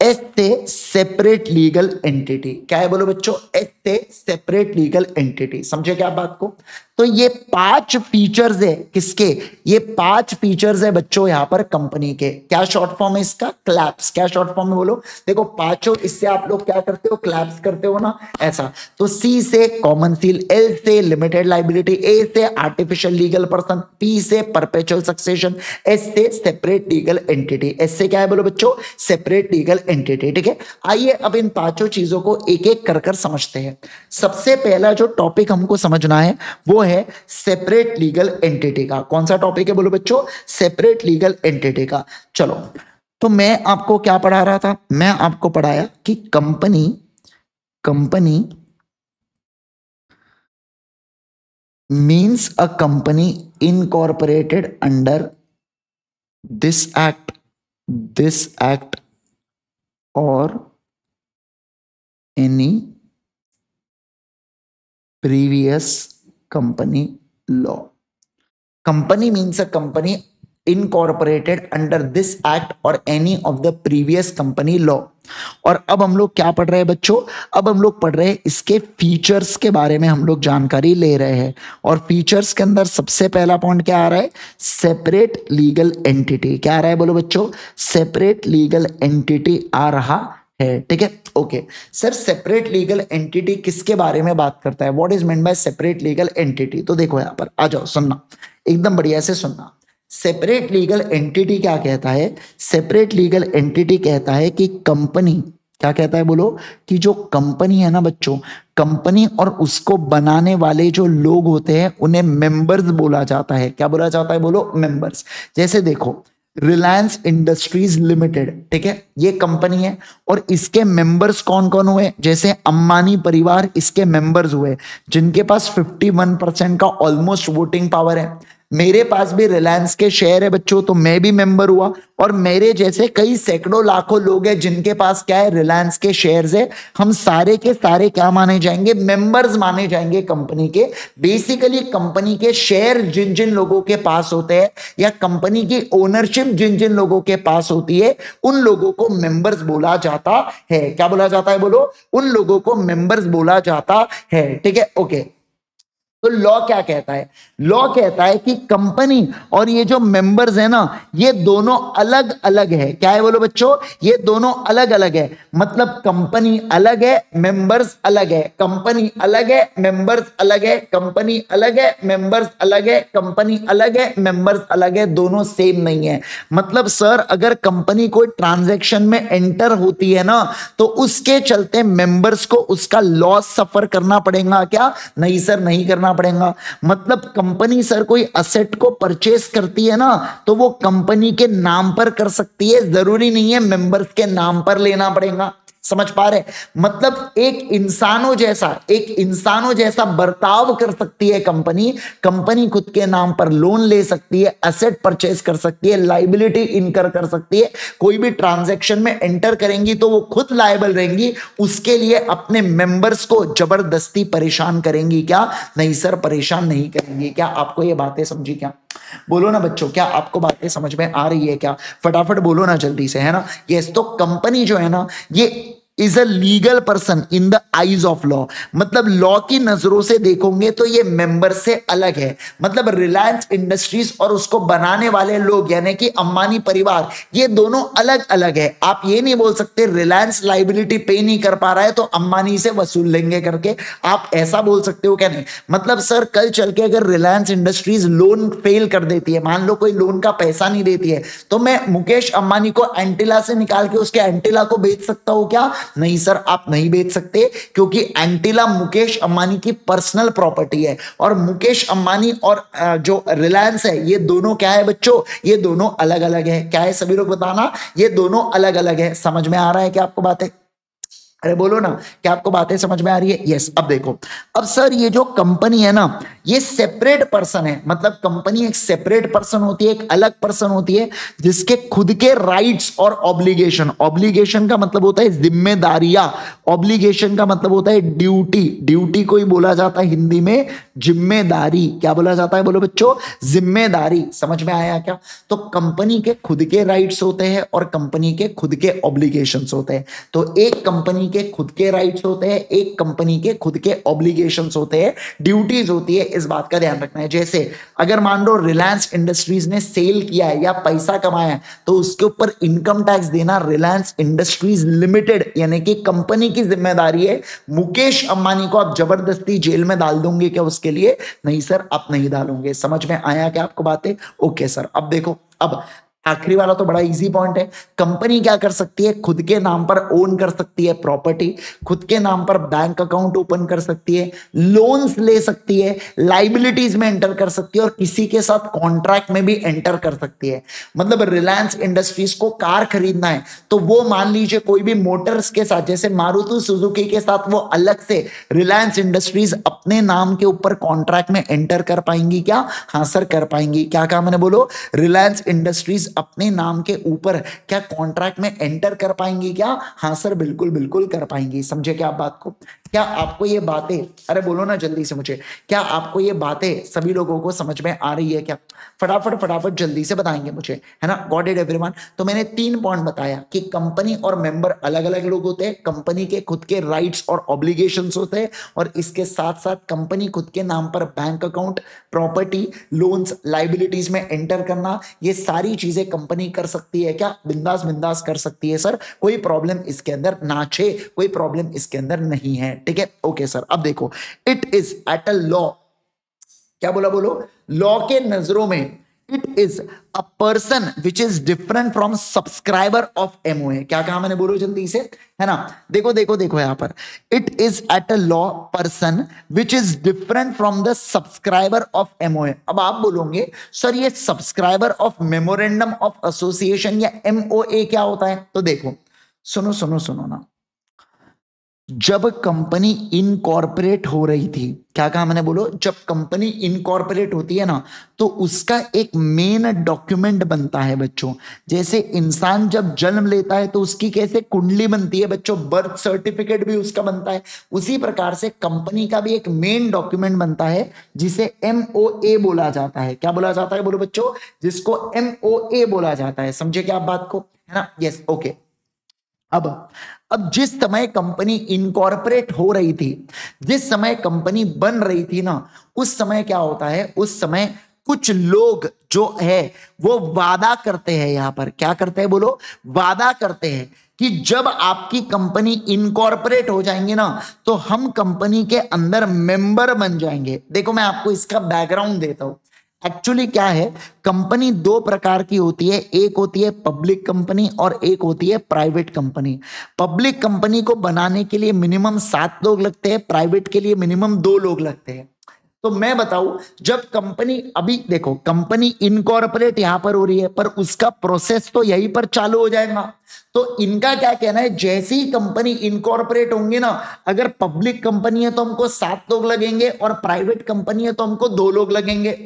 एस से सेपरेट लीगल एंटिटी। क्या है बोलो बच्चों? एस से सेपरेट लीगल एंटिटी। समझे क्या बात को? तो ये 5 फीचर्स है किसके? ये 5 फीचर्स है बच्चों यहां पर कंपनी के। क्या शॉर्ट फॉर्म है इसका? क्लैप्स। क्या शॉर्ट फॉर्म में बोलो? देखो पांचों, इससे आप लोग क्या करते हो? क्लैप्स करते हो ना, ऐसा। तो सी से कॉमन सील, एल से लिमिटेड लाइबिलिटी, ए से आर्टिफिशियल लीगल पर्सन, पी से परपेचुअल सक्सेशन, एस से सेपरेट लीगल एंटिटी। एस से क्या है बोलो बच्चों? Separate legal entity. ठीक है, आइए अब इन पांचों चीजों को एक एक कर समझते हैं। सबसे पहला जो टॉपिक हमको समझना है वो है सेपरेट लीगल एंटिटी का। कौन सा टॉपिक है बोलो बच्चों? सेपरेट लीगल एंटिटी का। चलो, तो मैं आपको क्या पढ़ा रहा था? मैं आपको पढ़ाया कि company means a company incorporated under this act और any previous company law. Company means a company incorporated under this act or any of the previous company law. और अब हम लोग क्या पढ़ रहे हैं बच्चों? अब हम लोग पढ़ रहे हैं इसके फीचर्स के बारे में, हम लोग जानकारी ले रहे हैं। और फीचर्स के अंदर सबसे पहला पॉइंट क्या आ रहा है? Separate legal entity. क्या आ रहा है बोलो बच्चों? सेपरेट लीगल एंटिटी आ रहा है। ठीक है, okay. Sir separate legal entity किसके बारे में बात करता है? What is meant by separate legal entity? तो देखो यहां पर आ जाओ, सुनना एकदम बढ़िया से सुनना। सेपरेट लीगल एंटिटी क्या कहता है? सेपरेट लीगल एंटिटी कहता है कि कंपनी, क्या कहता है बोलो? कि जो कंपनी है ना बच्चों, कंपनी और उसको बनाने वाले जो लोग होते हैं उन्हें मेंबर्स बोला जाता है। क्या बोला जाता है बोलो? मेंबर्स। जैसे देखो, रिलायंस इंडस्ट्रीज लिमिटेड, ठीक है, ये कंपनी है और इसके मेंबर्स कौन कौन हुए? जैसे अंबानी परिवार इसके मेंबर्स हुए, जिनके पास 51% का ऑलमोस्ट वोटिंग पावर है। मेरे पास भी रिलायंस के शेयर है बच्चों, तो मैं भी मेंबर हुआ। और मेरे जैसे कई सैकड़ों लाखों लोग हैं जिनके पास क्या है? रिलायंस के शेयर्स है। हम सारे के सारे क्या माने जाएंगे? मेंबर्स माने जाएंगे कंपनी के। बेसिकली कंपनी के शेयर जिन जिन लोगों के पास होते हैं या कंपनी की ओनरशिप जिन जिन लोगों के पास होती है, उन लोगों को मेंबर्स बोला जाता है। क्या बोला जाता है बोलो? उन लोगों को मेंबर्स बोला जाता है। ठीक है, ओके। तो लॉ क्या कहता है? लॉ कहता है कि कंपनी और ये जो मेंबर्स है ना, ये दोनों अलग अलग है। क्या है बोलो बच्चों? ये दोनों अलग अलग है। मतलब कंपनी अलग है, मेंबर्स अलग है। कंपनी अलग है, मेंबर्स अलग है। कंपनी अलग है, मेंबर्स अलग है। कंपनी अलग है, मेंबर्स अलग है। दोनों सेम नहीं है। मतलब सर अगर कंपनी कोई ट्रांजैक्शन में एंटर होती है ना, तो उसके चलते मेंबर्स को उसका लॉस सफर करना पड़ेगा क्या? नहीं सर, नहीं करना पड़ेगा। मतलब कंपनी सर कोई असेट को परचेस करती है ना, तो वो कंपनी के नाम पर कर सकती है, जरूरी नहीं है मेंबर्स के नाम पर लेना पड़ेगा। समझ पा रहे? मतलब एक इंसानों जैसा बर्ताव कर सकती है कंपनी। कंपनी खुद के नाम पर लोन ले सकती है, एसेट परचेस कर सकती है, लाइबिलिटी इनकर कर सकती है। कोई भी ट्रांजैक्शन में एंटर करेंगी तो वो खुद लायबल रहेंगी, उसके लिए अपने मेंबर्स को जबरदस्ती परेशान करेंगी क्या? नहीं सर, परेशान नहीं करेंगी। क्या आपको ये बातें समझी क्या? बोलो ना बच्चों, क्या आपको बातें समझ में आ रही है क्या? फटाफट बोलो ना जल्दी से, है ना? यस, तो कंपनी जो है ना, ये is a legal person in the eyes of law, मतलब लॉ की नजरों से देखोगे तो ये मेंबर से अलग है। मतलब रिलायंस इंडस्ट्रीज और उसको बनाने वाले लोग यानी कि अंबानी परिवार, ये दोनों अलग अलग है। आप ये नहीं बोल सकते रिलायंस लाइबिलिटी पे नहीं कर पा रहा है तो अंबानी से वसूल लेंगे करके, आप ऐसा बोल सकते हो क्या? नहीं। मतलब सर कल चल के अगर रिलायंस इंडस्ट्रीज लोन फेल कर देती है, मान लो कोई लोन का पैसा नहीं देती है, तो मैं मुकेश अंबानी को एंटीला से निकाल के उसके एंटीला को बेच सकता हूं क्या? नहीं सर, आप नहीं बेच सकते, क्योंकि एंटीला मुकेश अंबानी की पर्सनल प्रॉपर्टी है। और मुकेश अंबानी और जो रिलायंस है, ये दोनों क्या है बच्चों? ये दोनों अलग अलग है। क्या है सभी लोग बताना? ये दोनों अलग अलग है। समझ में आ रहा है क्या आपको बातें? अरे बोलो ना, क्या आपको बातें समझ में आ रही है? यस। अब देखो, अब सर ये जो कंपनी है ना, ये सेपरेट पर्सन है। मतलब कंपनी एक सेपरेट पर्सन होती है, एक अलग पर्सन होती है, जिसके खुद के राइट्स और ऑब्लिगेशन, ऑब्लिगेशन का मतलब होता है जिम्मेदारियां, ऑब्लिगेशन का मतलब होता है ड्यूटी, ड्यूटी को ही बोला जाता है हिंदी में जिम्मेदारी। क्या बोला जाता है बोलो बच्चों? जिम्मेदारी। समझ में आया क्या? तो कंपनी के खुद के राइट्स होते हैं और कंपनी के खुद के ऑब्लिगेशंस होते हैं। तो एक कंपनी के खुद के राइट्स होते हैं, एक कंपनी के खुद के ऑब्लिगेशंस होते हैं, ड्यूटीज होती है। इस बात का ध्यान रखना है। जैसे अगर मान लो रिलायंस इंडस्ट्रीज ने सेल किया है या पैसा कमाया है, तो उसके ऊपर इनकम टैक्स देना रिलायंस इंडस्ट्रीज लिमिटेड यानी कि कंपनी की जिम्मेदारी है। मुकेश अंबानी को आप जबरदस्ती जेल में डाल दोगे क्या उसके लिए? नहीं सर, आप नहीं डालोगे। समझ में आया क्या आपको बातें? Okay sir. अब देखो, अब आखिरी वाला तो बड़ा इजी पॉइंट है। कंपनी क्या कर सकती है? खुद के नाम पर ओन कर सकती है प्रॉपर्टी, खुद के नाम पर बैंक अकाउंट ओपन कर सकती है, लोन्स ले सकती है, लाइबिलिटीज में एंटर कर सकती है और किसी के साथ कॉन्ट्रैक्ट में भी एंटर कर सकती है। मतलब रिलायंस इंडस्ट्रीज को कार खरीदना है तो वो मान लीजिए कोई भी मोटर्स के साथ, जैसे मारुति सुजुकी के साथ, वो अलग से रिलायंस इंडस्ट्रीज अपने नाम के ऊपर कॉन्ट्रैक्ट में एंटर कर पाएंगी क्या? हाँ सर, कर पाएंगी। क्या कहा मैंने? बोलो। रिलायंस इंडस्ट्रीज अपने नाम के ऊपर क्या कॉन्ट्रैक्ट में एंटर कर पाएंगी क्या? हाँ सर, बिल्कुल बिल्कुल कर पाएंगी। समझे क्या आप बात को? क्या आपको ये बातें, अरे बोलो ना जल्दी से मुझे, क्या आपको ये बातें सभी लोगों को समझ में आ रही है क्या? फटाफट फटाफट जल्दी से बताएंगे मुझे, है ना? Got it everyone? तो मैंने 3 पॉइंट बताया कि कंपनी और मेंबर अलग अलग लोग होते हैं, कंपनी के खुद के राइट्स और ऑब्लिगेशंस होते हैं, और इसके साथ साथ कंपनी खुद के नाम पर bank account, property, loans, liabilities में एंटर करना, ये सारी चीजें कंपनी कर सकती है क्या? बिंदास बिंदास कर सकती है सर, कोई प्रॉब्लम इसके अंदर ना छे, कोई प्रॉब्लम इसके अंदर नहीं है। ठीक है, ओके सर। अब देखो, it is at a law, क्या बोला? बोलो। लॉ के नजरों में it is a person which is different from subscriber of MOA. क्या कहा मैंने? बोलो जल्दी से, है ना? देखो देखो देखो यहां पर, it is at a law person which is different from the subscriber of MOA. अब आप बोलोगे सर ये subscriber of memorandum of association या एमओए क्या होता है? तो देखो, सुनो सुनो सुनो ना, जब कंपनी इनकॉर्पोरेट हो रही थी, क्या कहा मैंने? बोलो। जब कंपनी इनकॉर्पोरेट होती है ना, तो उसका एक मेन डॉक्यूमेंट बनता है बच्चों। जैसे इंसान जब जन्म लेता है तो उसकी कैसे कुंडली बनती है बच्चों, बर्थ सर्टिफिकेट भी उसका बनता है, उसी प्रकार से कंपनी का भी एक मेन डॉक्यूमेंट बनता है जिसे एमओए बोला जाता है। क्या बोला जाता है? बोलो बच्चों। जिसको एमओए बोला जाता है। समझे क्या आप बात को? है ना? Yes, okay. अब जिस समय कंपनी इनकॉर्पोरेट हो रही थी, जिस समय कंपनी बन रही थी ना, उस समय क्या होता है? उस समय कुछ लोग जो है वो वादा करते हैं। यहां पर क्या करते हैं? बोलो। वादा करते हैं कि जब आपकी कंपनी इनकॉर्पोरेट हो जाएंगे ना, तो हम कंपनी के अंदर मेंबर बन जाएंगे। देखो मैं आपको इसका बैकग्राउंड देता हूं। एक्चुअली क्या है, कंपनी 2 प्रकार की होती है, एक होती है पब्लिक कंपनी और एक होती है प्राइवेट कंपनी। पब्लिक कंपनी को बनाने के लिए मिनिमम 7 लोग लगते हैं, प्राइवेट के लिए मिनिमम 2 लोग लगते हैं। तो मैं बताऊं, जब कंपनी, अभी देखो कंपनी इनकॉर्पोरेट यहां पर हो रही है, पर उसका प्रोसेस तो यहीं पर चालू हो जाएगा। तो इनका क्या कहना है, जैसे ही कंपनी इनकॉर्पोरेट होंगे ना, अगर पब्लिक कंपनी है तो हमको 7 लोग लगेंगे और प्राइवेट कंपनी है तो हमको 2 लोग लगेंगे।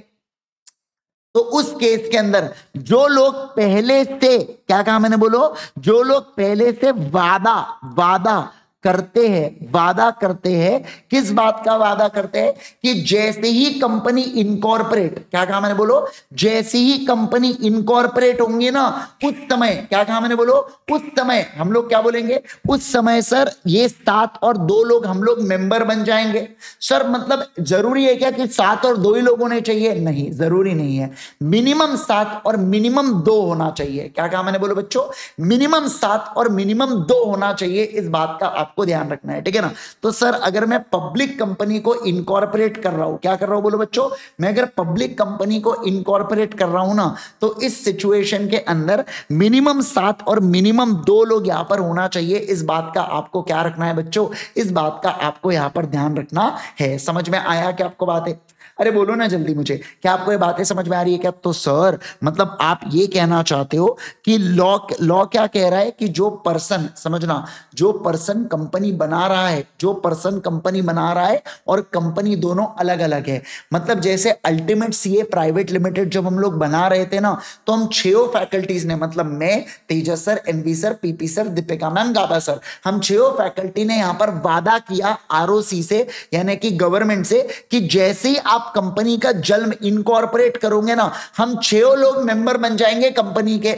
तो उस केस के अंदर जो लोग पहले से, क्या कहा मैंने? बोलो। जो लोग पहले से वादा वादा करते हैं, वादा करते हैं। किस बात का वादा करते हैं? कि जैसे ही कंपनी इनकॉर्पोरेट, क्या कहा मैंने बोलो, जैसे ही कंपनी इनकॉर्पोरेट होंगे ना, उस समय, क्या कहा मैंने बोलो, उस समय हम लोग क्या बोलेंगे, उस समय सर ये 7 और 2 लोग हम लोग मेंबर बन जाएंगे। सर मतलब जरूरी है क्या कि 7 और 2 ही लोग होने चाहिए? नहीं, जरूरी नहीं है। मिनिमम 7 और मिनिमम 2 होना चाहिए। क्या कहा मैंने बोलो बच्चों, मिनिमम 7 और मिनिमम 2 होना चाहिए। इस बात का आपको ध्यान रखना है, ठीक है ना। तो सर अगर मैं पब्लिक कंपनी को इनकॉर्पोरेट कर रहा हूं, क्या कर रहा हूं बोलो बच्चों, मैं अगर पब्लिक कंपनी को इनकॉर्पोरेट कर रहा हूं ना, तो इस सिचुएशन के अंदर मिनिमम 7 और मिनिमम 2 लोग यहां पर होना चाहिए। इस बात का आपको क्या रखना है बच्चों, इस बात का आपको यहां पर ध्यान रखना है। समझ में आया क्या आपको बात है? अरे बोलो ना जल्दी मुझे, क्या आपको ये बातें समझ में आ रही है क्या? तो सर मतलब आप ये कहना चाहते हो कि लॉ लॉ क्या कह रहा है कि जो पर्सन, समझना, जो पर्सन कंपनी बना रहा है, जो पर्सन कंपनी बना रहा है और कंपनी दोनों अलग अलग है। मतलब जैसे अल्टीमेट सीए प्राइवेट लिमिटेड जब हम लोग बना रहे थे ना, तो हम 6 फैकल्टीज ने, मतलब मैं, Tejas sir, NV sir, PP sir, Deepika ma'am, Gaba sir, हम 6 फैकल्टी ने यहां पर वादा किया आरओसी से, यानी कि गवर्नमेंट से, कि जैसे ही आप कंपनी का जन्म इनकॉर्पोरेट करोगे ना, हम 6 लोग मेंबर बन जाएंगे कंपनी के।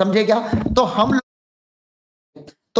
समझे क्या? तो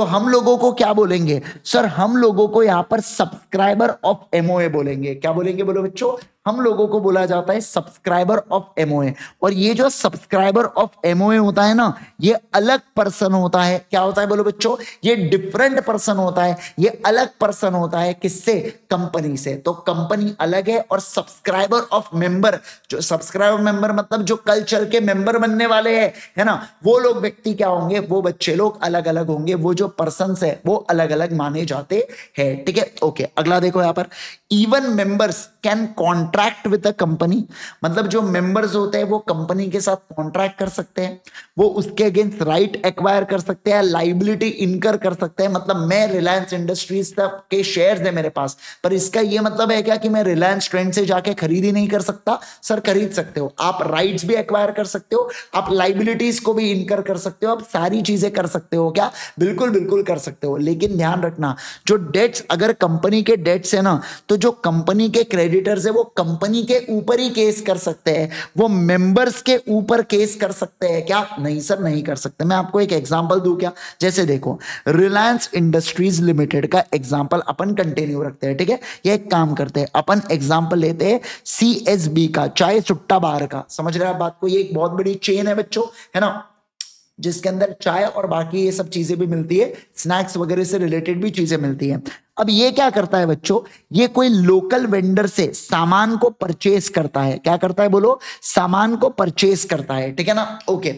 हम लोगों को क्या बोलेंगे सर, हम लोगों को यहां पर सब्सक्राइबर ऑफ एमओए बोलेंगे। क्या बोलेंगे बोलो बच्चों, हम लोगों को बोला जाता है सब्सक्राइबर ऑफ एमओए। और ये जो सब्सक्राइबर ऑफ एमओए होता है ना, ये अलग पर्सन होता है। क्या होता है बोलो बच्चों, ये डिफरेंट पर्सन होता है, ये अलग पर्सन होता है। किससे? कंपनी से। तो कंपनी अलग है और सब्सक्राइबर ऑफ मेंबर, जो सब्सक्राइबर मेंबर मतलब जो कल चल के मेंबर बनने वाले हैं, है ना, वो लोग व्यक्ति क्या होंगे, वो बच्चे लोग अलग अलग होंगे, वो जो पर्सन है वो अलग अलग माने जाते हैं, ठीक है। ओके, अगला देखो यहां पर, even members can contract with a company. मतलब जो मेंबर्स होते हैं वो कंपनी के साथ कॉन्ट्रैक्ट कर सकते हैं, वो उसके अगेंस्ट राइट एक्वायर कर सकते हैं, लाइबिलिटी इनकर कर सकते हैं। मतलब मैं रिलायंस इंडस्ट्रीज के शेयर्स है मेरे पास, पर इसका ये मतलब है क्या कि मैं रिलायंस ट्रेंड से जाके खरीद ही नहीं कर सकता? सर खरीद सकते हो आप, राइट्स भी एक्वायर कर सकते हो, आप लाइबिलिटीज को भी इनकर कर सकते हो, आप सारी चीजें कर सकते हो। क्या? बिल्कुल बिल्कुल कर सकते हो। लेकिन ध्यान रखना, जो डेट्स, अगर कंपनी के डेट्स है ना, तो जो कंपनी के क्रेडिटर्स है वो कंपनी के ऊपर ही केस कर सकते हैं, वो मेंबर्स के ऊपर केस कर सकते हैं क्या? नहीं सर, नहीं कर सकते। मैं आपको एक एग्जांपल दूं क्या? जैसे देखो, रिलायंस इंडस्ट्रीज लिमिटेड का एग्जांपल अपन कंटिन्यू रखते हैं, ठीक है। ये एक काम करते हैं, अपन एग्जांपल लेते हैं सीएसबी का, चाय सुट्टा बार का। समझ रहे हैं आप बात को? ये एक बहुत बड़ी चेन है बच्चों, है ना, जिसके अंदर चाय और बाकी ये सब चीजें भी मिलती है, स्नैक्स वगैरह से रिलेटेड भी चीजें मिलती हैं। अब ये क्या करता है बच्चों, ये कोई लोकल वेंडर से सामान को परचेस करता है। क्या करता है बोलो? सामान को परचेस करता है, ठीक है ना। ओके,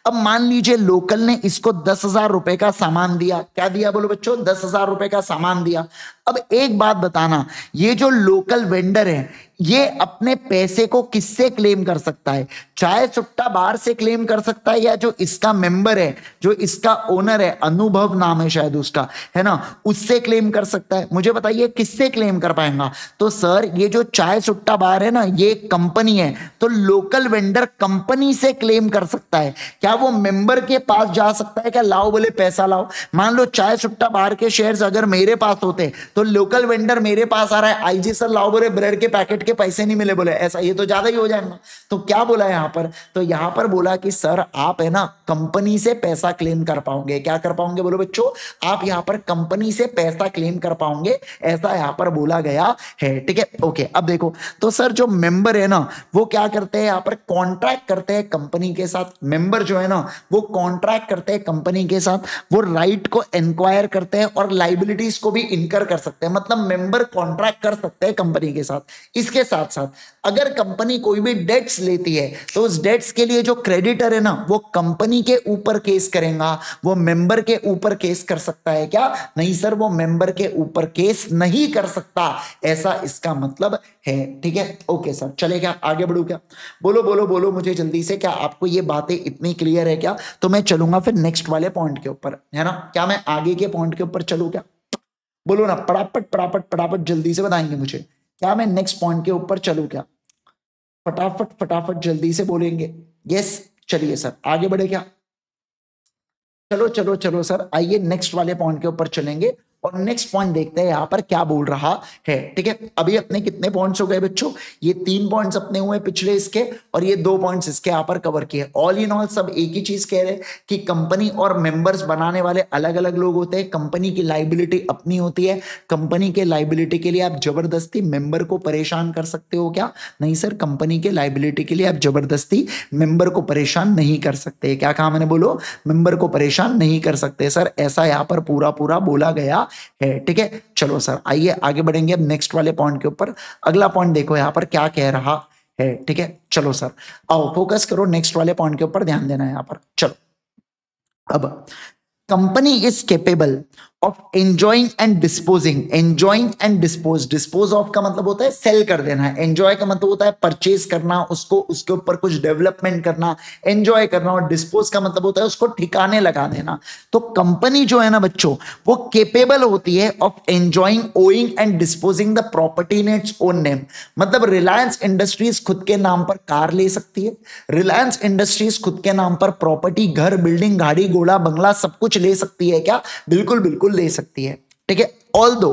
अब मान लीजिए लोकल ने इसको 10,000 रुपए का सामान दिया। क्या दिया बोलो बच्चों? 10,000 रुपए का सामान दिया। अब एक बात बताना, ये जो लोकल वेंडर है, ये अपने पैसे को किससे क्लेम कर सकता है? चाय सुट्टा बार से क्लेम कर सकता है, या जो इसका मेंबर है, जो इसका ओनर है, अनुभव नाम है शायद उसका, है ना, उससे क्लेम कर सकता है? मुझे बताइए किससे क्लेम कर पाएगा? तो सर ये जो चाय सुट्टा बार है ना, ये कंपनी है, तो लोकल वेंडर कंपनी से क्लेम कर सकता है। क्या वो मेंबर के पास जा सकता है क्या, लाओ बोले पैसा लाओ? मान लो चाय सुट्टा बार के शेयर्स अगर मेरे पास होते, तो लोकल वेंडर मेरे पास आ रहा है, आईजी सर लाओ बोले ब्रेड के पैकेट के पैसे नहीं मिले बोले, ऐसा ये तो ज्यादा ही हो जाएगा। तो क्या बोला यहां पर? तो यहां पर बोला कि सर आप है ना कंपनी से पैसा क्लेम कर पाओगे। क्या कर पाओगे बोलो बच्चों? आप यहां पर कंपनी से पैसा क्लेम कर पाओगे, ऐसा यहां पर बोला गया है, ठीक है। ओके, अब देखो, तो सर जो मेंबर है ना, वो क्या करते हैं, यहां पर कॉन्ट्रैक्ट करते हैं कंपनी के साथ। मेंबर जो है ना, वो कॉन्ट्रैक्ट करते हैं कंपनी के साथ, वो राइट को इंक्वायर करते हैं और लाइबिलिटीज को भी इनकर कर सकते हैं। मतलब मेंबर कॉन्ट्रैक्ट कर सकते हैं कंपनी के साथ। इसके साथ साथ अगर कंपनी कोई भी डेट्स लेती है, तो उस डेट्स के लिए जो क्रेडिटर है ना, वो कंपनी के ऊपर केस करेगा, वो मेंबर के ऊपर केस कर सकता है क्या? नहीं सर, वो मेंबर के ऊपर केस नहीं कर सकता, ऐसा इसका मतलब है, ठीक है। ओके सर, चले क्या आगे बढ़ू क्या? बोलो बोलो बोलो मुझे जल्दी से, क्या आपको ये बातें इतनी क्लियर है क्या? तो मैं चलूंगा फिर नेक्स्ट वाले पॉइंट के ऊपर, है ना। क्या मैं आगे के पॉइंट के ऊपर चलूं क्या? बोलो ना, फटाफट फटाफट फटाफट जल्दी से बताएंगे मुझे, क्या मैं नेक्स्ट पॉइंट के ऊपर चलूं क्या? फटाफट फटाफट जल्दी से बोलेंगे। यस, चलिए सर आगे बढ़े क्या? चलो चलो चलो सर, आइए नेक्स्ट वाले पॉइंट के ऊपर चलेंगे और नेक्स्ट पॉइंट देखते हैं यहाँ पर क्या बोल रहा है। ठीक है, अभी अपने कितने पॉइंट्स हो गए बच्चों, ये 3 पॉइंट्स अपने हुए पिछले इसके, और ये 2 पॉइंट्स इसके यहाँ पर कवर किए। ऑल इन ऑल सब एक ही चीज कह रहे हैं कि कंपनी और मेंबर्स बनाने वाले अलग अलग लोग होते हैं, कंपनी की लाइबिलिटी अपनी होती है, कंपनी के लाइबिलिटी के लिए आप जबरदस्ती मेंबर को परेशान कर सकते हो क्या? नहीं सर, कंपनी के लाइबिलिटी के लिए आप जबरदस्ती मेंबर को परेशान नहीं कर सकते। क्या कहा मैंने, बोलो, मेंबर को परेशान नहीं कर सकते सर, ऐसा यहाँ पर पूरा पूरा बोला गया है। ठीक है, चलो सर आइए आगे बढ़ेंगे अब नेक्स्ट वाले पॉइंट के ऊपर। अगला पॉइंट देखो यहाँ पर क्या कह रहा है। ठीक है, चलो सर आओ फोकस करो नेक्स्ट वाले पॉइंट के ऊपर, ध्यान देना है यहाँ पर। चलो, अब company is capable of enjoying and disposing, enjoying and dispose, dispose of का मतलब होता है सेल कर देना है, एंजॉय का मतलब होता है परचेज करना, उसको उसके ऊपर कुछ डेवलपमेंट करना, एंजॉय करना, और डिस्पोज का मतलब होता है उसको ठिकाने लगा देना। तो कंपनी जो है ना बच्चों, वो केपेबल होती है of enjoying, owing and disposing the property in its own name. मतलब रिलायंस इंडस्ट्रीज खुद के नाम पर कार ले सकती है, रिलायंस इंडस्ट्रीज खुद के नाम पर प्रॉपर्टी, घर, बिल्डिंग, गाड़ी, घोड़ा, बंगला सब कुछ ले सकती है क्या? बिल्कुल बिल्कुल ले सकती है। ठीक है, although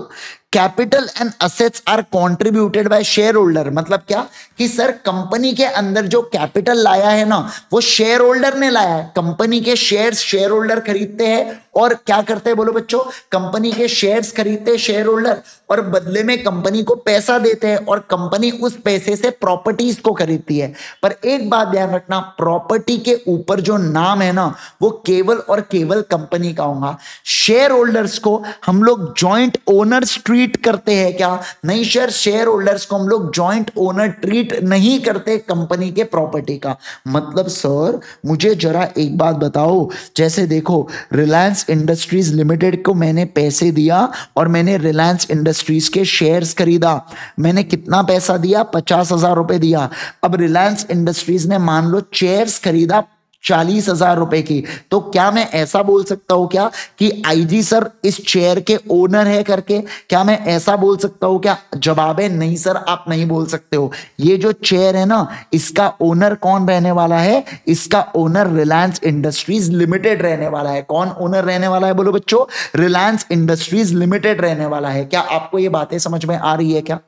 capital and assets are contributed by share holder, मतलब क्या कि सर कंपनी के अंदर जो कैपिटल लाया है ना, वो शेयर होल्डर ने लाया है, कंपनी के शेयर्स शेयर होल्डर खरीदते हैं, और क्या करते हैं बोलो बच्चों, कंपनी के शेयर्स खरीदते हैं शेयर होल्डर, और बदले में कंपनी को पैसा देते हैं, और कंपनी उस पैसे से प्रॉपर्टीज को खरीदती है। पर एक बात ध्यान रखना, प्रॉपर्टी के ऊपर जो नाम है ना, वो केवल और केवल कंपनी का होगा। शेयर होल्डर्स को हम लोग जॉइंट ओनर्स ट्रीट करते हैं क्या? नहीं सर, शेयर होल्डर्स को हम लोग जॉइंट ओनर ट्रीट नहीं करते कंपनी के प्रॉपर्टी का। मतलब सर मुझे जरा एक बात बताओ, जैसे देखो रिलायंस इंडस्ट्रीज लिमिटेड को मैंने पैसे दिया और मैंने रिलायंस इंडस्ट्रीज के शेयर्स खरीदा, मैंने कितना पैसा दिया? 50,000 रुपए दिया। अब रिलायंस इंडस्ट्रीज ने मान लो चेयर्स खरीदा 40,000 रुपए की, तो क्या मैं ऐसा बोल सकता हूं क्या कि आईजी सर इस चेयर के ओनर है करके? क्या मैं ऐसा बोल सकता हूं क्या? जवाब है नहीं सर, आप नहीं बोल सकते हो। ये जो चेयर है ना, इसका ओनर कौन रहने वाला है? इसका ओनर रिलायंस इंडस्ट्रीज लिमिटेड रहने वाला है। कौन ओनर रहने वाला है बोलो बच्चों? रिलायंस इंडस्ट्रीज लिमिटेड रहने वाला है। क्या आपको ये बातें समझ में आ रही है क्या?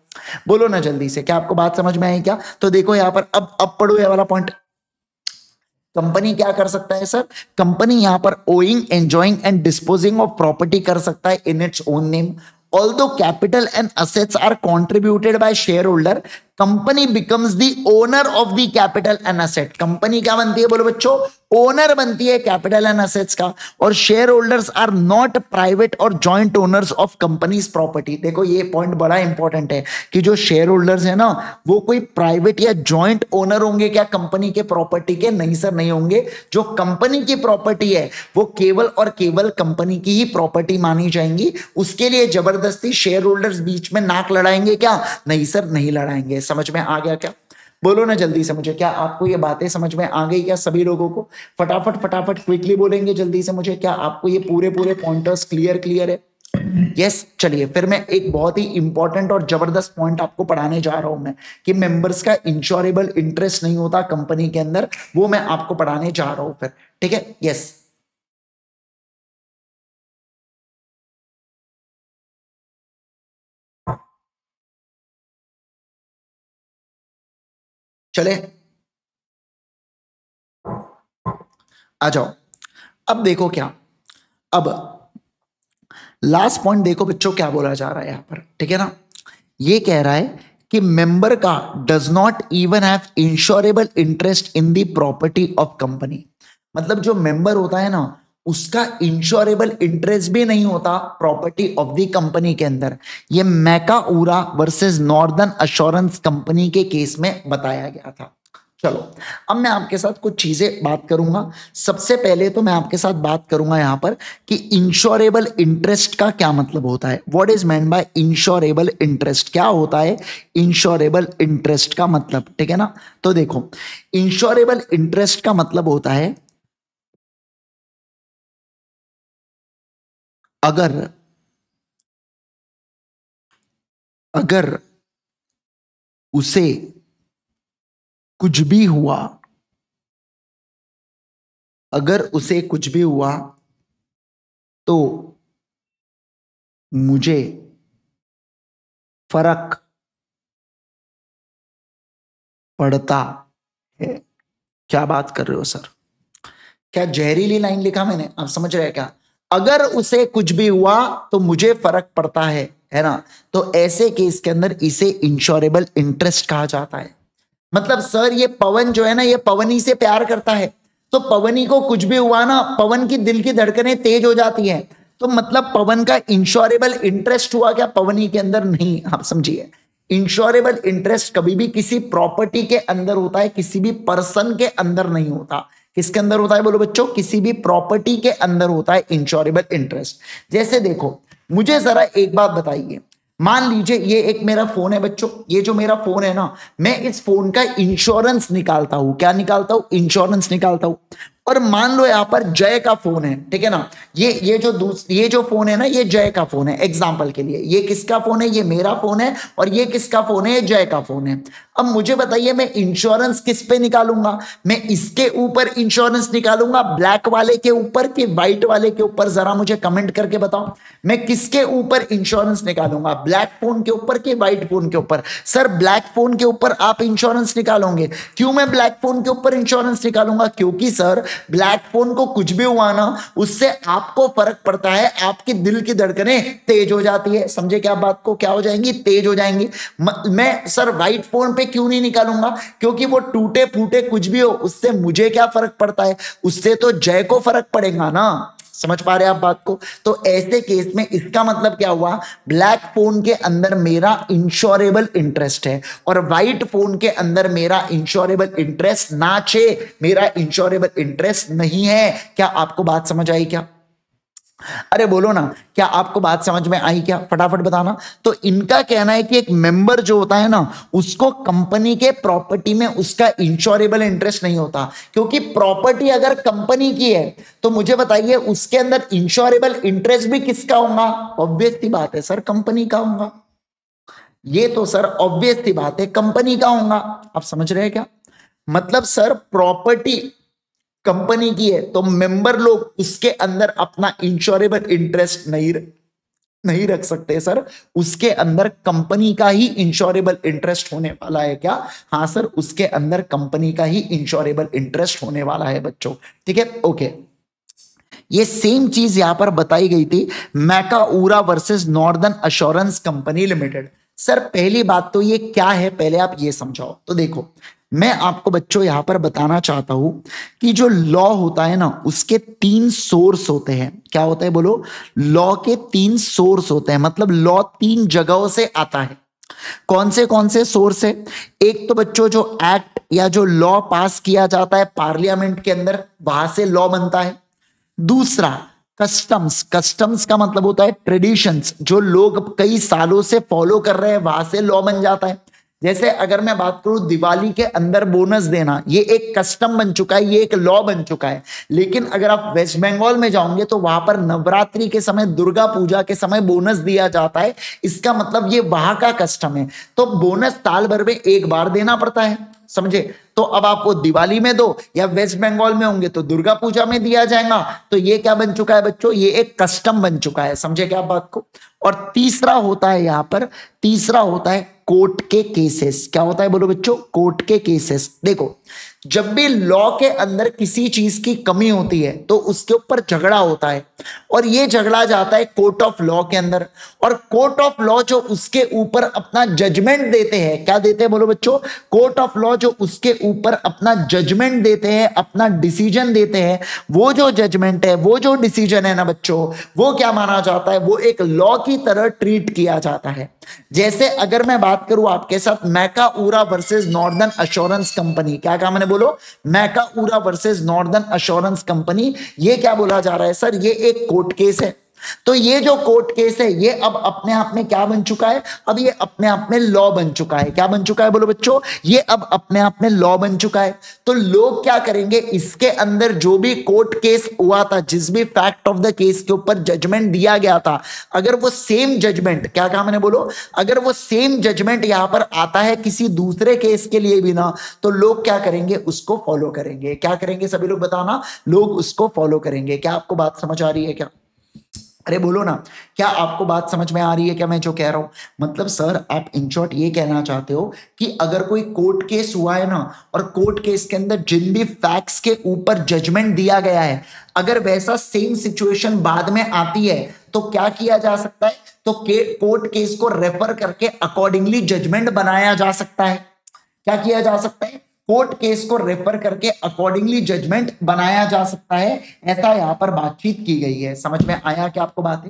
बोलो ना जल्दी से, क्या आपको बात समझ में आई क्या? तो देखो यहां पर अब पढ़ो ये वाला पॉइंट। कंपनी क्या कर सकता है सर? कंपनी यहां पर owing, enjoying and disposing of property कर सकता है in its own name. Although capital and assets are contributed by share holder, company becomes the owner of the capital and asset. Company क्या बनती है बोलो बच्चों? ओनर बनती है कैपिटल एंड असेट्स का। और share holders are not private और joint owners of company's property. देखो ये पॉइंट बड़ा इंपॉर्टेंट है कि जो शेयर होल्डर्स है ना, वो कोई प्राइवेट या जॉइंट ओनर होंगे क्या कंपनी के प्रॉपर्टी के? नहीं सर, नहीं होंगे। जो कंपनी की प्रॉपर्टी है वो केवल और केवल कंपनी की ही प्रॉपर्टी मानी जाएंगी। उसके लिए जबरदस्ती शेयर होल्डर्स बीच में नाक लड़ाएंगे क्या? नहीं सर, नहीं लड़ाएंगे। समझ में आ गया क्या? बोलो ना जल्दी से मुझे, क्या आपको ये बातें समझ में आ गई क्या सभी लोगों को? फटाफट फटाफट क्विकली बोलेंगे जल्दी से मुझे, क्या आपको ये पूरे पूरे पॉइंटर्स क्लियर है? यस, चलिए फिर मैं एक बहुत ही इंपॉर्टेंट और जबरदस्त पॉइंट आपको पढ़ाने जा रहा हूं मैं, कि मेंबर्स का इंश्योरेबल इंटरेस्ट नहीं होता कंपनी के अंदर, वो मैं आपको पढ़ाने जा रहा हूं फिर। ठीक है, यस। चले आ जाओ। अब देखो क्या, अब लास्ट पॉइंट देखो बच्चों क्या बोला जा रहा है यहां पर। ठीक है ना, ये कह रहा है कि मेंबर का does not even have insurable interest in the property of company. मतलब जो मेंबर होता है ना, उसका इंश्योरेबल इंटरेस्ट भी नहीं होता प्रॉपर्टी ऑफ द कंपनी के अंदर। ये मैकाउरा वर्सेस नॉर्दर्न अश्योरेंस कंपनी के केस में बताया गया था। चलो अब मैं आपके साथ कुछ चीजें बात करूंगा। सबसे पहले तो मैं आपके साथ बात करूंगा यहां पर कि इंश्योरेबल इंटरेस्ट का क्या मतलब होता है। What is meant by insurable interest? क्या होता है इंश्योरेबल इंटरेस्ट का मतलब? ठीक है ना, तो देखो इंश्योरेबल इंटरेस्ट का मतलब होता है अगर अगर उसे कुछ भी हुआ, अगर उसे कुछ भी हुआ तो मुझे फर्क पड़ता है। क्या बात कर रहे हो सर, क्या जहरीली लाइन लिखा मैंने, आप समझ रहे हैं क्या? अगर उसे कुछ भी हुआ तो मुझे फर्क पड़ता है ना? तो ऐसे केस के अंदर इसे इंश्योरेबल इंटरेस्ट कहा जाता है। मतलब सर ये पवन जो है ना, ये पवनी से प्यार करता है, तो पवनी को कुछ भी हुआ ना, पवन की दिल की धड़कनें तेज हो जाती है, तो मतलब पवन का इंश्योरेबल इंटरेस्ट हुआ क्या पवनी के अंदर? नहीं, आप समझिए, इंश्योरेबल इंटरेस्ट कभी भी किसी प्रॉपर्टी के अंदर होता है, किसी भी पर्सन के अंदर नहीं होता। किसके अंदर होता है बोलो बच्चों? किसी भी प्रॉपर्टी के अंदर होता है इंश्योरेबल इंटरेस्ट। जैसे देखो, मुझे जरा एक बात बताइए, मान लीजिए ये एक मेरा फोन है बच्चों, ये जो मेरा फोन है ना, मैं इस फोन का इंश्योरेंस निकालता हूं। क्या निकालता हूं? इंश्योरेंस निकालता हूं। और मान लो यहां पर जय का फोन है, ठीक है ना, ये जो फोन है ना, ये जय का फोन है। एग्जांपल के लिए ये किसका फोन है? ये मेरा फोन है। और ये किसका फोन है? ये जय का फोन है। अब मुझे बताइए मैं इंश्योरेंस किस पे निकालूंगा? मैं इसके ऊपर इंश्योरेंस निकालूंगा, ब्लैक वाले के ऊपर कि व्हाइट वाले के ऊपर? जरा मुझे कमेंट करके बताओ, मैं किसके ऊपर इंश्योरेंस निकालूंगा? ब्लैक फोन के ऊपर कि व्हाइट फोन के ऊपर? सर ब्लैक फोन के ऊपर आप इंश्योरेंस निकालोगे। क्यों मैं ब्लैक फोन के ऊपर इंश्योरेंस निकालूंगा? क्योंकि सर ब्लैक फोन को कुछ भी हुआ ना, उससे आपको फर्क पड़ता है, आपकी दिल की धड़कनें तेज हो जाती है। समझे क्या बात को? क्या हो जाएंगी? तेज हो जाएंगी। मैं सर व्हाइट फोन पे क्यों नहीं निकालूंगा? क्योंकि वो टूटे फूटे कुछ भी हो, उससे मुझे क्या फर्क पड़ता है? उससे तो जय को फर्क पड़ेगा ना। समझ पा रहे हैं आप बात को? तो ऐसे केस में इसका मतलब क्या हुआ? ब्लैक फोन के अंदर मेरा इंश्योरेबल इंटरेस्ट है और व्हाइट फोन के अंदर मेरा इंश्योरेबल इंटरेस्ट ना छे, मेरा इंश्योरेबल इंटरेस्ट नहीं है। क्या आपको बात समझ आई क्या? अरे बोलो ना, क्या आपको बात समझ में आई क्या? फटाफट बताना। तो इनका कहना है कि एक मेंबर जो होता है ना, उसको कंपनी के प्रॉपर्टी में उसका इंश्योरेबल इंटरेस्ट नहीं होता, क्योंकि प्रॉपर्टी अगर कंपनी की है तो मुझे बताइए उसके अंदर इंश्योरेबल इंटरेस्ट भी किसका होगा? ऑब्वियस सी बात है सर, कंपनी का होगा। ये तो सर ऑब्वियस सी बात है, कंपनी का होगा। आप समझ रहे हैं क्या? मतलब सर प्रॉपर्टी कंपनी की है तो मेंबर लोग उसके अंदर अपना इंश्योरेबल इंटरेस्ट नहीं रख सकते सर। उसके अंदर कंपनी का ही इंश्योरेबल इंटरेस्ट होने वाला है। क्या? हाँ सर, उसके अंदर कंपनी का ही इंश्योरेबल इंटरेस्ट होने वाला है बच्चों। ठीक है, ओके। ये सेम चीज यहां पर बताई गई थी, Macaura versus northern assurance company limited. Sir पहली बात तो ये क्या है, पहले आप ये समझाओ। तो देखो, मैं आपको बच्चों यहां पर बताना चाहता हूं कि जो लॉ होता है ना, उसके 3 सोर्स होते हैं। क्या होता है बोलो? लॉ के 3 सोर्स होते हैं, मतलब लॉ 3 जगहों से आता है। कौन से सोर्स है? एक तो बच्चों जो एक्ट या जो लॉ पास किया जाता है पार्लियामेंट के अंदर, वहां से लॉ बनता है। दूसरा कस्टम्स, कस्टम्स का मतलब होता है ट्रेडिशंस, जो लोग कई सालों से फॉलो कर रहे हैं, वहां से लॉ बन जाता है। जैसे अगर मैं बात करूं दिवाली के अंदर बोनस देना, ये एक कस्टम बन चुका है, ये एक लॉ बन चुका है। लेकिन अगर आप वेस्ट बंगाल में जाओगे तो वहां पर नवरात्रि के समय, दुर्गा पूजा के समय बोनस दिया जाता है। इसका मतलब ये वहां का कस्टम है। तो बोनस साल भर में एक बार देना पड़ता है, समझे? तो अब आपको दिवाली में दो या वेस्ट बंगाल में होंगे तो दुर्गा पूजा में दिया जाएगा। तो ये क्या बन चुका है बच्चों? ये एक कस्टम बन चुका है। समझे क्या बात को? और तीसरा होता है यहां पर, तीसरा होता है कोर्ट के केसेस। क्या होता है बोलो बच्चों? कोर्ट के केसेस। देखो, जब भी लॉ के अंदर किसी चीज की कमी होती है तो उसके ऊपर झगड़ा होता है, और ये झगड़ा जाता है कोर्ट ऑफ लॉ के अंदर। और कोर्ट ऑफ लॉ जो उसके ऊपर अपना जजमेंट देते हैं, क्या देते हैं बोलो बच्चों? कोर्ट ऑफ लॉ जो उसके ऊपर अपना जजमेंट देते हैं, अपना डिसीजन देते हैं, वो जो जजमेंट है, वो जो डिसीजन है ना बच्चों, वो क्या माना जाता है? वो एक लॉ की तरह ट्रीट किया जाता है। जैसे अगर मैं बात करूं आपके साथ मैकाऊरा वर्सेस नॉर्दर्न अश्योरेंस कंपनी, क्या कहा मैंने बोलो? मैकाऊरा वर्सेस नॉर्दर्न अश्योरेंस कंपनी। ये क्या बोला जा रहा है सर? ये एक कोर्ट केस है। तो ये जो कोर्ट केस है, ये अब अपने आप में क्या बन चुका है? अब ये अपने आप में लॉ बन चुका है। क्या बन चुका है बोलो बच्चों? ये अब अपने आप में लॉ बन चुका है। तो लोग क्या करेंगे, इसके अंदर जो भी कोर्ट केस हुआ था, जिस भी फैक्ट ऑफ द केस के ऊपर जजमेंट दिया गया था, अगर वो सेम जजमेंट, क्या कहा मैंने बोलो? अगर वो सेम जजमेंट यहां पर आता है किसी दूसरे केस के लिए भी ना, तो लोग क्या करेंगे? उसको फॉलो करेंगे। क्या करेंगे? सभी लोग बताना। लोग उसको फॉलो करेंगे। क्या आपको बात समझ आ रही है क्या? अरे बोलो ना, क्या आपको बात समझ में आ रही है क्या मैं जो कह रहा हूं? मतलब सर आप इन शॉर्ट ये कहना चाहते हो कि अगर कोई कोर्ट केस हुआ है ना, और कोर्ट केस के अंदर जिन भी फैक्ट्स के ऊपर जजमेंट दिया गया है, अगर वैसा सेम सिचुएशन बाद में आती है तो क्या किया जा सकता है? तो कोर्ट केस को रेफर करके अकॉर्डिंगली जजमेंट बनाया जा सकता है। क्या किया जा सकता है? कोर्ट केस को रेफर करके अकॉर्डिंगली जजमेंट बनाया जा सकता है। ऐसा यहां पर बातचीत की गई है। समझ में आया क्या आपको बातें?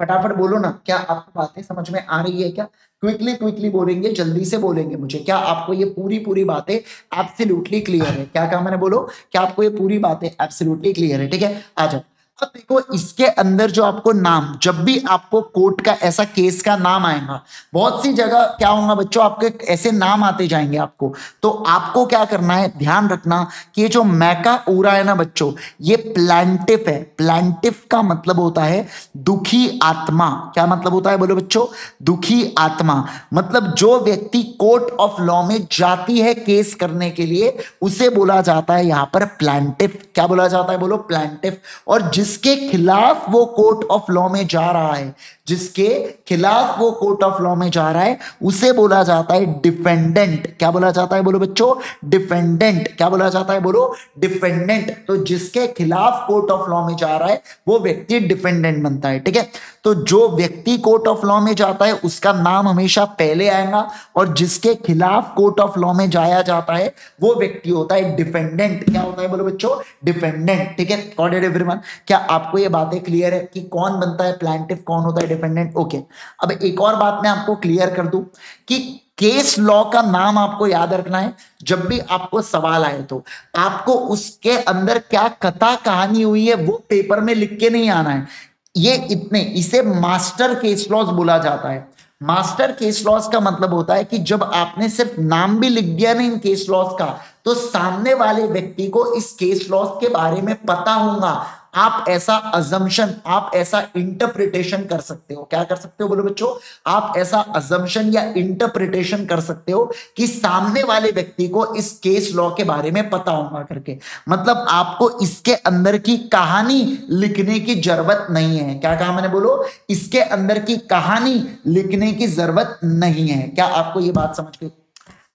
फटाफट बोलो ना, क्या आपको बातें समझ में आ रही है क्या? क्विकली क्विकली बोलेंगे, जल्दी से बोलेंगे मुझे। क्या आपको ये पूरी पूरी बातें एब्सोल्युटली क्लियर है? क्या कहा मैंने? बोलो, क्या आपको ये पूरी बातें एब्सोल्युटली क्लियर है? ठीक है, आ जाओ। अब देखो इसके अंदर जो आपको नाम, जब भी आपको कोर्ट का ऐसा केस का नाम आएगा, बहुत सी जगह क्या होगा बच्चों, आपके ऐसे नाम आते जाएंगे आपको, तो आपको क्या करना है, ध्यान रखना कि ये जो मैका ऊरा है ना बच्चों, ये प्लांटिफ है। प्लांटिफ का मतलब होता है दुखी आत्मा। क्या मतलब होता है बोलो बच्चों? दुखी आत्मा। मतलब जो व्यक्ति कोर्ट ऑफ लॉ में जाती है केस करने के लिए, उसे बोला जाता है यहां पर प्लांटिफ। क्या बोला जाता है बोलो? प्लांटिफ। और जिसके खिलाफ वो कोर्ट ऑफ लॉ में जा रहा है, जिसके खिलाफ वो कोर्ट ऑफ लॉ में जा रहा है, उसे बोला जाता है डिफेंडेंट। क्या बोला जाता है बोलो बच्चों? डिफेंडेंट। क्या बोला जाता है बोलो? डिफेंडेंट। तो जिसके खिलाफ कोर्ट ऑफ लॉ में जा रहा है वो व्यक्ति डिफेंडेंट बनता है। ठीक है, तो जो व्यक्ति कोर्ट ऑफ लॉ में जाता है उसका नाम हमेशा पहले आएगा, और जिसके खिलाफ कोर्ट ऑफ लॉ में जाया जाता है वो व्यक्ति होता है डिफेंडेंट। क्या होता है बोलो बच्चों? डिफेंडेंट। ठीक है, गॉट इट एवरीवन? क्या आपको ये बातें क्लियर है कि कौन बनता है प्लांटिफ, कौन होता है डिफेंडेंट? ओके, अब एक और बात मैं आपको क्लियर कर दूं कि केस लॉ का नाम आपको याद रखना है। जब भी आपको सवाल आए तो आपको उसके अंदर क्या कथा कहानी हुई है वो पेपर में लिख के नहीं आना है। ये इतने, इसे मास्टर केस लॉज बोला जाता है। मास्टर केस लॉज का मतलब होता है कि जब आपने सिर्फ नाम भी लिख दिया ना इन केस लॉज का, तो सामने वाले व्यक्ति को इस केस लॉज के बारे में पता होगा। आप ऐसा अजम्पशन, आप ऐसा इंटरप्रिटेशन कर सकते हो। क्या कर सकते हो बोलो बच्चों? आप ऐसा अजम्पशन या इंटरप्रिटेशन कर सकते हो कि सामने वाले व्यक्ति को इस केस लॉ के बारे में पता होगा करके। मतलब आपको इसके अंदर की कहानी लिखने की जरूरत नहीं है। क्या कहा मैंने? बोलो, इसके अंदर की कहानी लिखने की जरूरत नहीं है। क्या आपको ये बात समझ गई?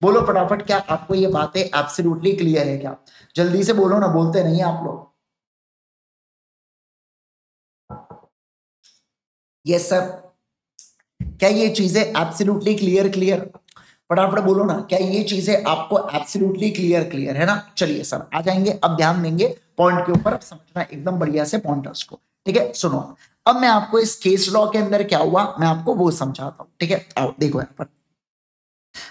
बोलो फटाफट, क्या आपको ये बातें एब्सोल्युटली क्लियर है क्या? जल्दी से बोलो ना, बोलते नहीं आप लोग। यस सर, क्या ये चीजें एब्सोल्युटली क्लियर? फटाफट बोलो ना, क्या ये चीजें आपको एब्सोल्युटली क्लियर है ना? चलिए सर आ जाएंगे, अब ध्यान देंगे पॉइंट के ऊपर, अब समझना एकदम बढ़िया से पॉइंटर्स को। ठीक है, सुनो, अब मैं आपको इस केस लॉ के अंदर क्या हुआ मैं आपको वो समझाता हूं। ठीक है, आओ देखो यहां पर।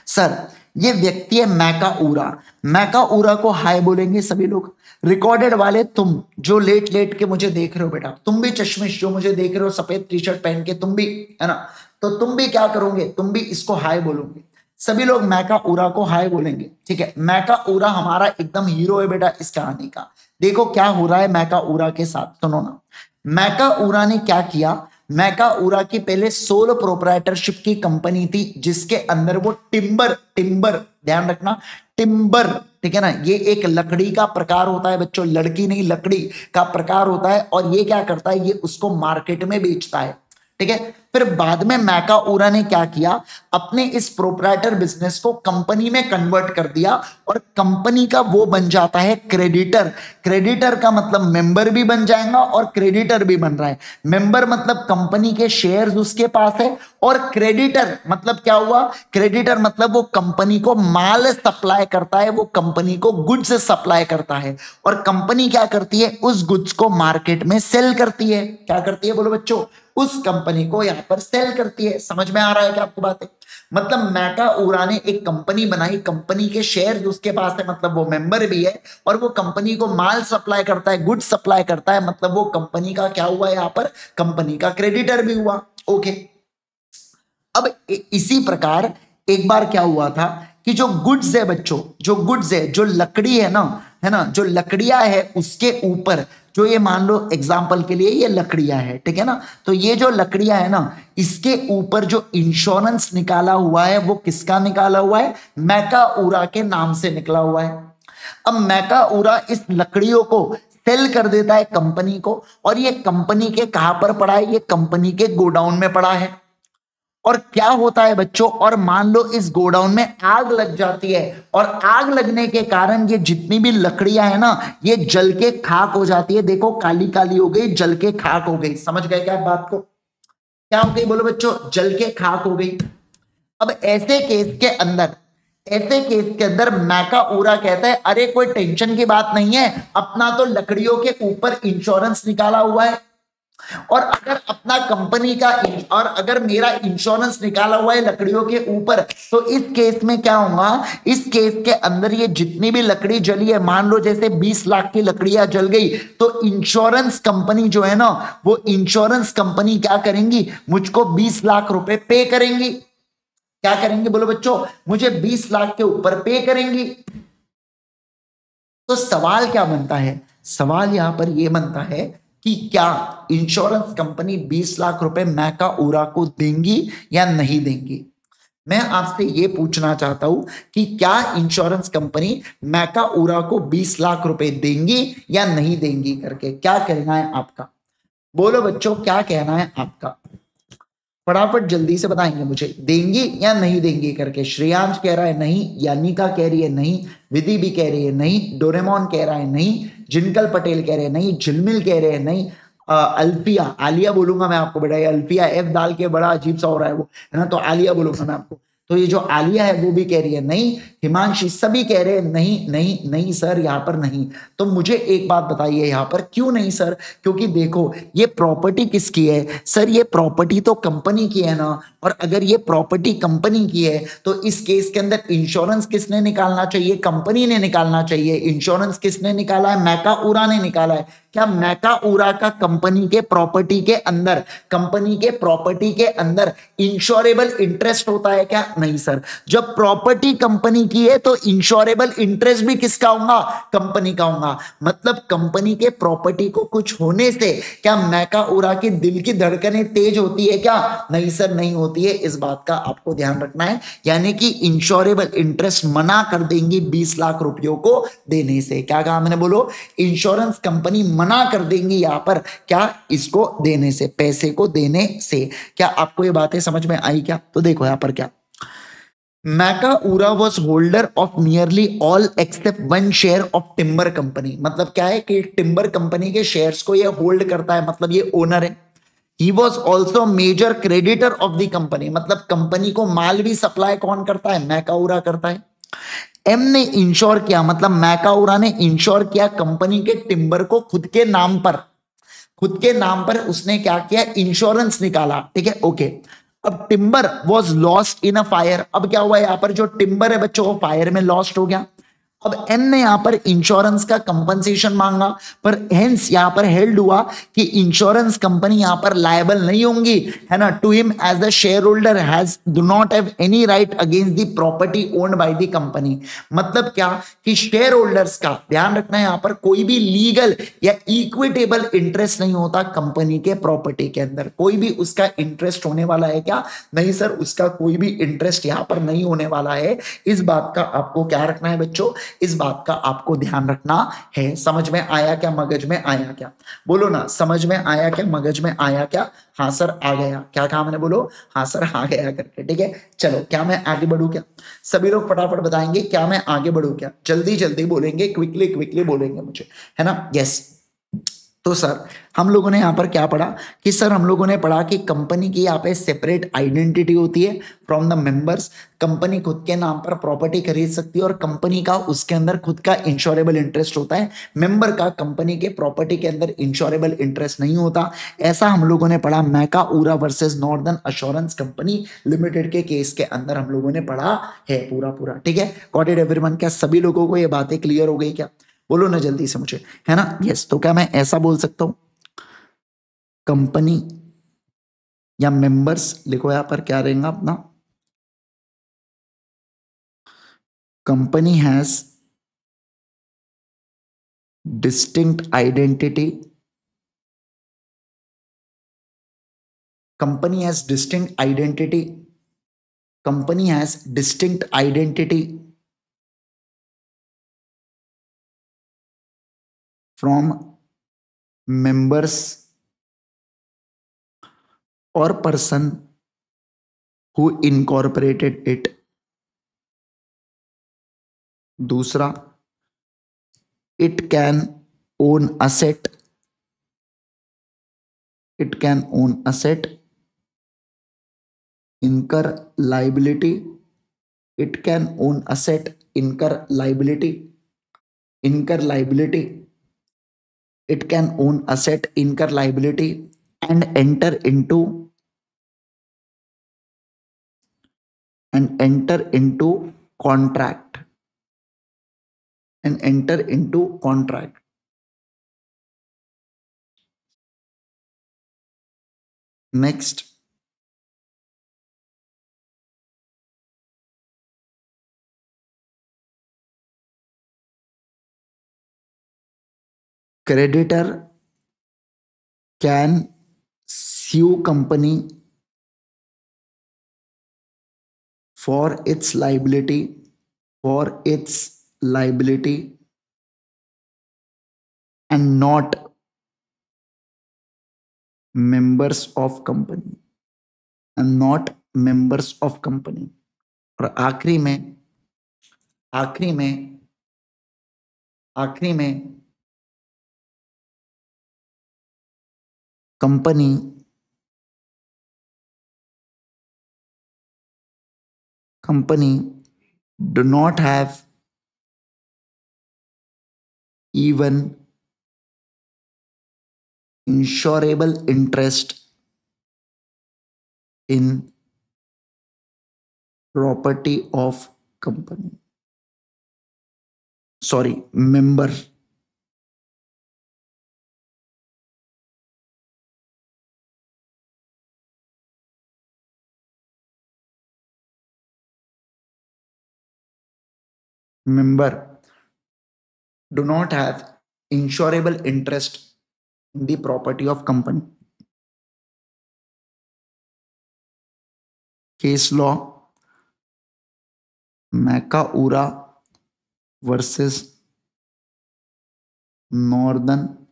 सर ये व्यक्ति है मैका ऊरा। मैका ऊरा को हाय बोलेंगे सभी लोग। रिकॉर्डेड वाले तुम जो लेट लेट के मुझे देख रहे हो बेटा, तुम भी चश्मिश जो मुझे देख रहे हो सफेद टी शर्ट पहन के, तुम भी है ना, तो तुम भी क्या करोगे? तुम भी इसको हाय बोलोगे। सभी लोग मैका ऊरा को हाय बोलेंगे। ठीक है, मैका ऊरा हमारा एकदम हीरो है बेटा इस कहानी का। देखो क्या हो रहा है मैका ऊरा के साथ, सुनो ना। मैका ऊरा ने क्या किया? मैका ऊरा की पहले सोलो प्रोप्राइटरशिप की कंपनी थी जिसके अंदर वो टिम्बर, ध्यान रखना, टिम्बर, ठीक है ना, ये एक लकड़ी का प्रकार होता है बच्चों, लड़की नहीं लकड़ी का प्रकार होता है। और ये क्या करता है? ये उसको मार्केट में बेचता है। ठीक है, फिर बाद में मैका ऊरा ने क्या किया? अपने इस प्रोप्राइटर बिजनेस को कंपनी में कन्वर्ट कर दिया, और कंपनी का वो बन जाता है क्रेडिटर। क्रेडिटर का मतलब मेंबर भी बन जाएगा और क्रेडिटर भी बन रहा है। मेंबर मतलब कंपनी के शेयर्स उसके पास है, और क्रेडिटर मतलब क्या हुआ? क्रेडिटर मतलब वो कंपनी को माल सप्लाई करता है, वो कंपनी को गुड्स सप्लाई करता है, और कंपनी क्या करती है? उस गुड्स को मार्केट में सेल करती है। क्या करती है बोलो बच्चों? उस कंपनी को यहां पर सेल करती है। समझ में आ रहा है क्या आपको बातें? मतलब मैका ऊरा ने एक कंपनी बनाई, कंपनी के शेयर उसके पास है, मतलब वो मेंबर भी है, और वो कंपनी को माल सप्लाई करता है, गुड सप्लाई करता है, मतलब वो कंपनी का क्या हुआ यहां पर? कंपनी का क्रेडिटर भी हुआ। ओके, अब इसी प्रकार एक बार क्या हुआ था कि जो गुड्स है बच्चों, जो गुड्स है, जो लकड़ी है ना, जो लकड़ियां है उसके ऊपर, जो ये मान लो एग्जाम्पल के लिए ये लकड़ियां है, ठीक है ना, तो ये जो लकड़ियां है ना, इसके ऊपर जो इंश्योरेंस निकाला हुआ है वो किसका निकाला हुआ है? मैका ऊरा के नाम से निकला हुआ है। अब मैका ऊरा इस लकड़ियों को सेल कर देता है कंपनी को, और ये कंपनी के कहां पर पड़ा है, ये कंपनी के गोडाउन में पड़ा है। और क्या होता है बच्चों, और मान लो इस गोडाउन में आग लग जाती है, और आग लगने के कारण ये जितनी भी लकड़ियां है ना, ये जल के खाक हो जाती है। देखो काली काली हो गई, जल के खाक हो गई। समझ गए क्या बात को? क्या हो गई बोलो बच्चों? जल के खाक हो गई। अब ऐसे केस के अंदर मैका ऊरा कहता है, अरे कोई टेंशन की बात नहीं है, अपना तो लकड़ियों के ऊपर इंश्योरेंस निकाला हुआ है, और अगर अपना कंपनी का और अगर मेरा इंश्योरेंस निकाला हुआ है लकड़ियों के ऊपर, तो इस केस में क्या होगा, इस केस के अंदर ये जितनी भी लकड़ी जली है, मान लो जैसे 20 लाख की लकड़ियां जल गई, तो इंश्योरेंस कंपनी जो है ना, वो इंश्योरेंस कंपनी क्या करेंगी, मुझको 20 लाख रुपए पे करेंगी। क्या करेंगे बोलो बच्चों? मुझे 20 लाख के ऊपर पे करेंगी। तो सवाल क्या बनता है, सवाल यहां पर यह बनता है कि क्या इंश्योरेंस कंपनी 20 लाख रुपए मैका ऊरा को देंगी या नहीं देंगी? मैं आपसे यह पूछना चाहता हूं कि क्या इंश्योरेंस कंपनी मैका ऊरा को 20 लाख रुपए देंगी या नहीं देंगी करके, क्या कहना है आपका? बोलो बच्चों, क्या कहना है आपका? फटाफट जल्दी से बताएंगे मुझे, देंगी या नहीं देंगी करके। श्रेयांश कह रहा है नहीं, यानिका कह रही है नहीं, विधि भी कह रही है नहीं, डोरेमोन कह रहा है नहीं, जिनकल पटेल कह रहे हैं नहीं, झिलमिल कह रहे हैं नहीं, अल्फिया, आलिया बोलूंगा मैं आपको बेटा, अल्फिया एफ डाल के बड़ा अजीब सा हो रहा है वो, है ना, तो आलिया बोलूंगा मैं आपको। तो ये जो आलिया है वो भी कह रही है नहीं, हिमांशी, सभी कह रहे हैं नहीं नहीं नहीं सर, यहाँ पर नहीं। तो मुझे एक बात बताइए, यहाँ पर क्यों नहीं सर? क्योंकि देखो ये प्रॉपर्टी किसकी है सर? ये प्रॉपर्टी तो कंपनी की है ना, और अगर ये प्रॉपर्टी कंपनी की है तो इस केस के अंदर इंश्योरेंस किसने निकालना चाहिए? कंपनी ने निकालना चाहिए। इंश्योरेंस किसने निकाला है? मैका ऊरा ने निकाला है। क्या मैका ऊरा का कंपनी के प्रॉपर्टी के अंदर, कंपनी के प्रॉपर्टी के अंदर इंश्योरेबल इंटरेस्ट होता है क्या? नहीं सर। जब प्रॉपर्टी कंपनी की है तो इंश्योरेबल इंटरेस्ट भी किसका होगा? कंपनी का होगा। मतलब कंपनी के प्रॉपर्टी को कुछ होने से क्या मैका ऊरा के दिल की धड़कनें तेज होती है क्या? नहीं सर, नहीं होती है। इस बात का आपको ध्यान रखना है। यानी कि इंश्योरेबल इंटरेस्ट मना कर देंगी 20 लाख रुपयों को देने से। क्या कहा मैंने? बोलो, इंश्योरेंस कंपनी मना कर देंगी यहां पर क्या, इसको देने से, पैसे को देने से। क्या आपको ये बातें समझ में आई क्या? तो देखो यहां पर क्या, Macaura was holder of nearly all except one share of timber company. मतलब क्या है कि टिम्बर कंपनी के शेयर्स को ये होल्ड करता है, मतलब ये ओनर है। He was also major creditor of the company. मतलब कंपनी को माल भी सप्लाई कौन करता है? मैका ऊरा करता है। एम ने इंश्योर किया, मतलब मैका ऊरा ने इंश्योर किया कंपनी के टिम्बर को खुद के नाम पर, खुद के नाम पर उसने क्या किया? इंश्योरेंस निकाला। ठीक है, ओके। अब timber was lost in a fire. अब क्या हुआ यहां पर? जो टिम्बर है बच्चों वो फायर में लॉस्ट हो गया। अब एम ने यहां पर इंश्योरेंस का कंपनसेशन मांगा, पर हेंस यहां पर हेल्ड हुआ कि इंश्योरेंस कंपनी यहां पर लायबल नहीं होंगी, है ना, to him as the share holder has do not have any right against the property owned by the company. मतलब क्या कि शेयर होल्डर्स का ध्यान रखना है, यहां पर कोई भी लीगल या इक्विटेबल इंटरेस्ट नहीं होता कंपनी के प्रॉपर्टी के अंदर। कोई भी उसका इंटरेस्ट होने वाला है क्या? नहीं सर, उसका कोई भी इंटरेस्ट यहां पर नहीं होने वाला है। इस बात का आपको क्या रखना है बच्चों? इस बात का आपको ध्यान रखना है। समझ में आया क्या? मगज में आया क्या? बोलो ना, समझ में आया क्या? मगज में आया क्या? हाँ सर आ गया। क्या कहा मैंने? बोलो हाँ सर आ गया करके। ठीक है, चलो क्या मैं आगे बढ़ू क्या? सभी लोग फटाफट बताएंगे क्या मैं आगे बढ़ू क्या? जल्दी जल्दी बोलेंगे, क्विकली क्विकली बोलेंगे मुझे, है ना? यस। तो सर हम लोगों ने यहाँ पर क्या पढ़ा कि सर हम लोगों ने पढ़ा कि कंपनी की यहाँ पे सेपरेट आइडेंटिटी होती है फ्रॉम द मेंबर्स। कंपनी खुद के नाम पर प्रॉपर्टी खरीद सकती है और कंपनी का उसके अंदर खुद का इंश्योरेबल इंटरेस्ट होता है। मेंबर का कंपनी के प्रॉपर्टी के अंदर इंश्योरेबल इंटरेस्ट नहीं होता। ऐसा हम लोगों ने पढ़ा Macaura versus northern assurance company limited के केस के अंदर हम लोगों ने पढ़ा है पूरा पूरा। ठीक है, गॉट इट एवरीवन? क्या सभी लोगों को ये बातें क्लियर हो गई क्या? बोलो ना जल्दी से मुझे, है ना? यस। तो क्या मैं ऐसा बोल सकता हूं, कंपनी या मेंबर्स, लिखो यहां पर क्या रहेगा अपना, company has distinct identity, company has distinct identity, company has distinct identity from members or person who incorporated it. दूसरा, it can own asset, it can own asset, incur liability, it can own asset, incur liability, incur liability, it can own asset, incur liability, and enter into contract, and enter into contract. Next, creditor can sue company for its liability, for its liability, and not members of company, and not members of company. और आखिरी में company do not have even insurable interest in property of company. Sorry, member. Member do not have insurable interest in the property of company. Case law, Macaura versus Northern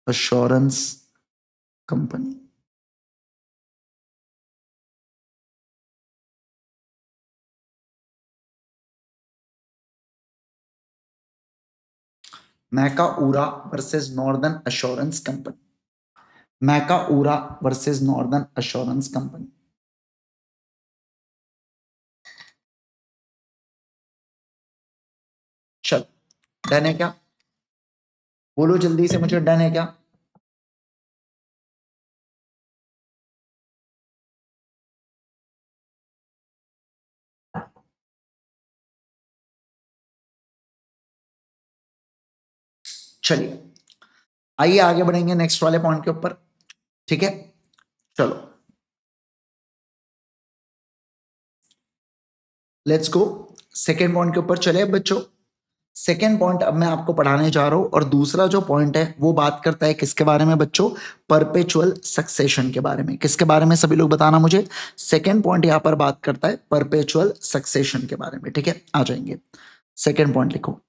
Assurance Company. Macaura versus Northern Assurance Company. Macaura versus Northern Assurance Company. चल, डन है क्या? बोलो जल्दी से मुझे, डन है क्या? चलिए आइए आगे बढ़ेंगे नेक्स्ट वाले पॉइंट के ऊपर, ठीक है? चलो लेट्स गो सेकेंड पॉइंट के ऊपर चले बच्चों। सेकेंड पॉइंट अब मैं आपको पढ़ाने जा रहा हूं, और दूसरा जो पॉइंट है वो बात करता है किसके बारे में बच्चों? परपेचुअल सक्सेशन के बारे में। किसके बारे में सभी लोग बताना मुझे? सेकेंड पॉइंट यहां पर बात करता है परपेचुअल सक्सेशन के बारे में, ठीक है? आ जाएंगे, सेकेंड पॉइंट लिखो।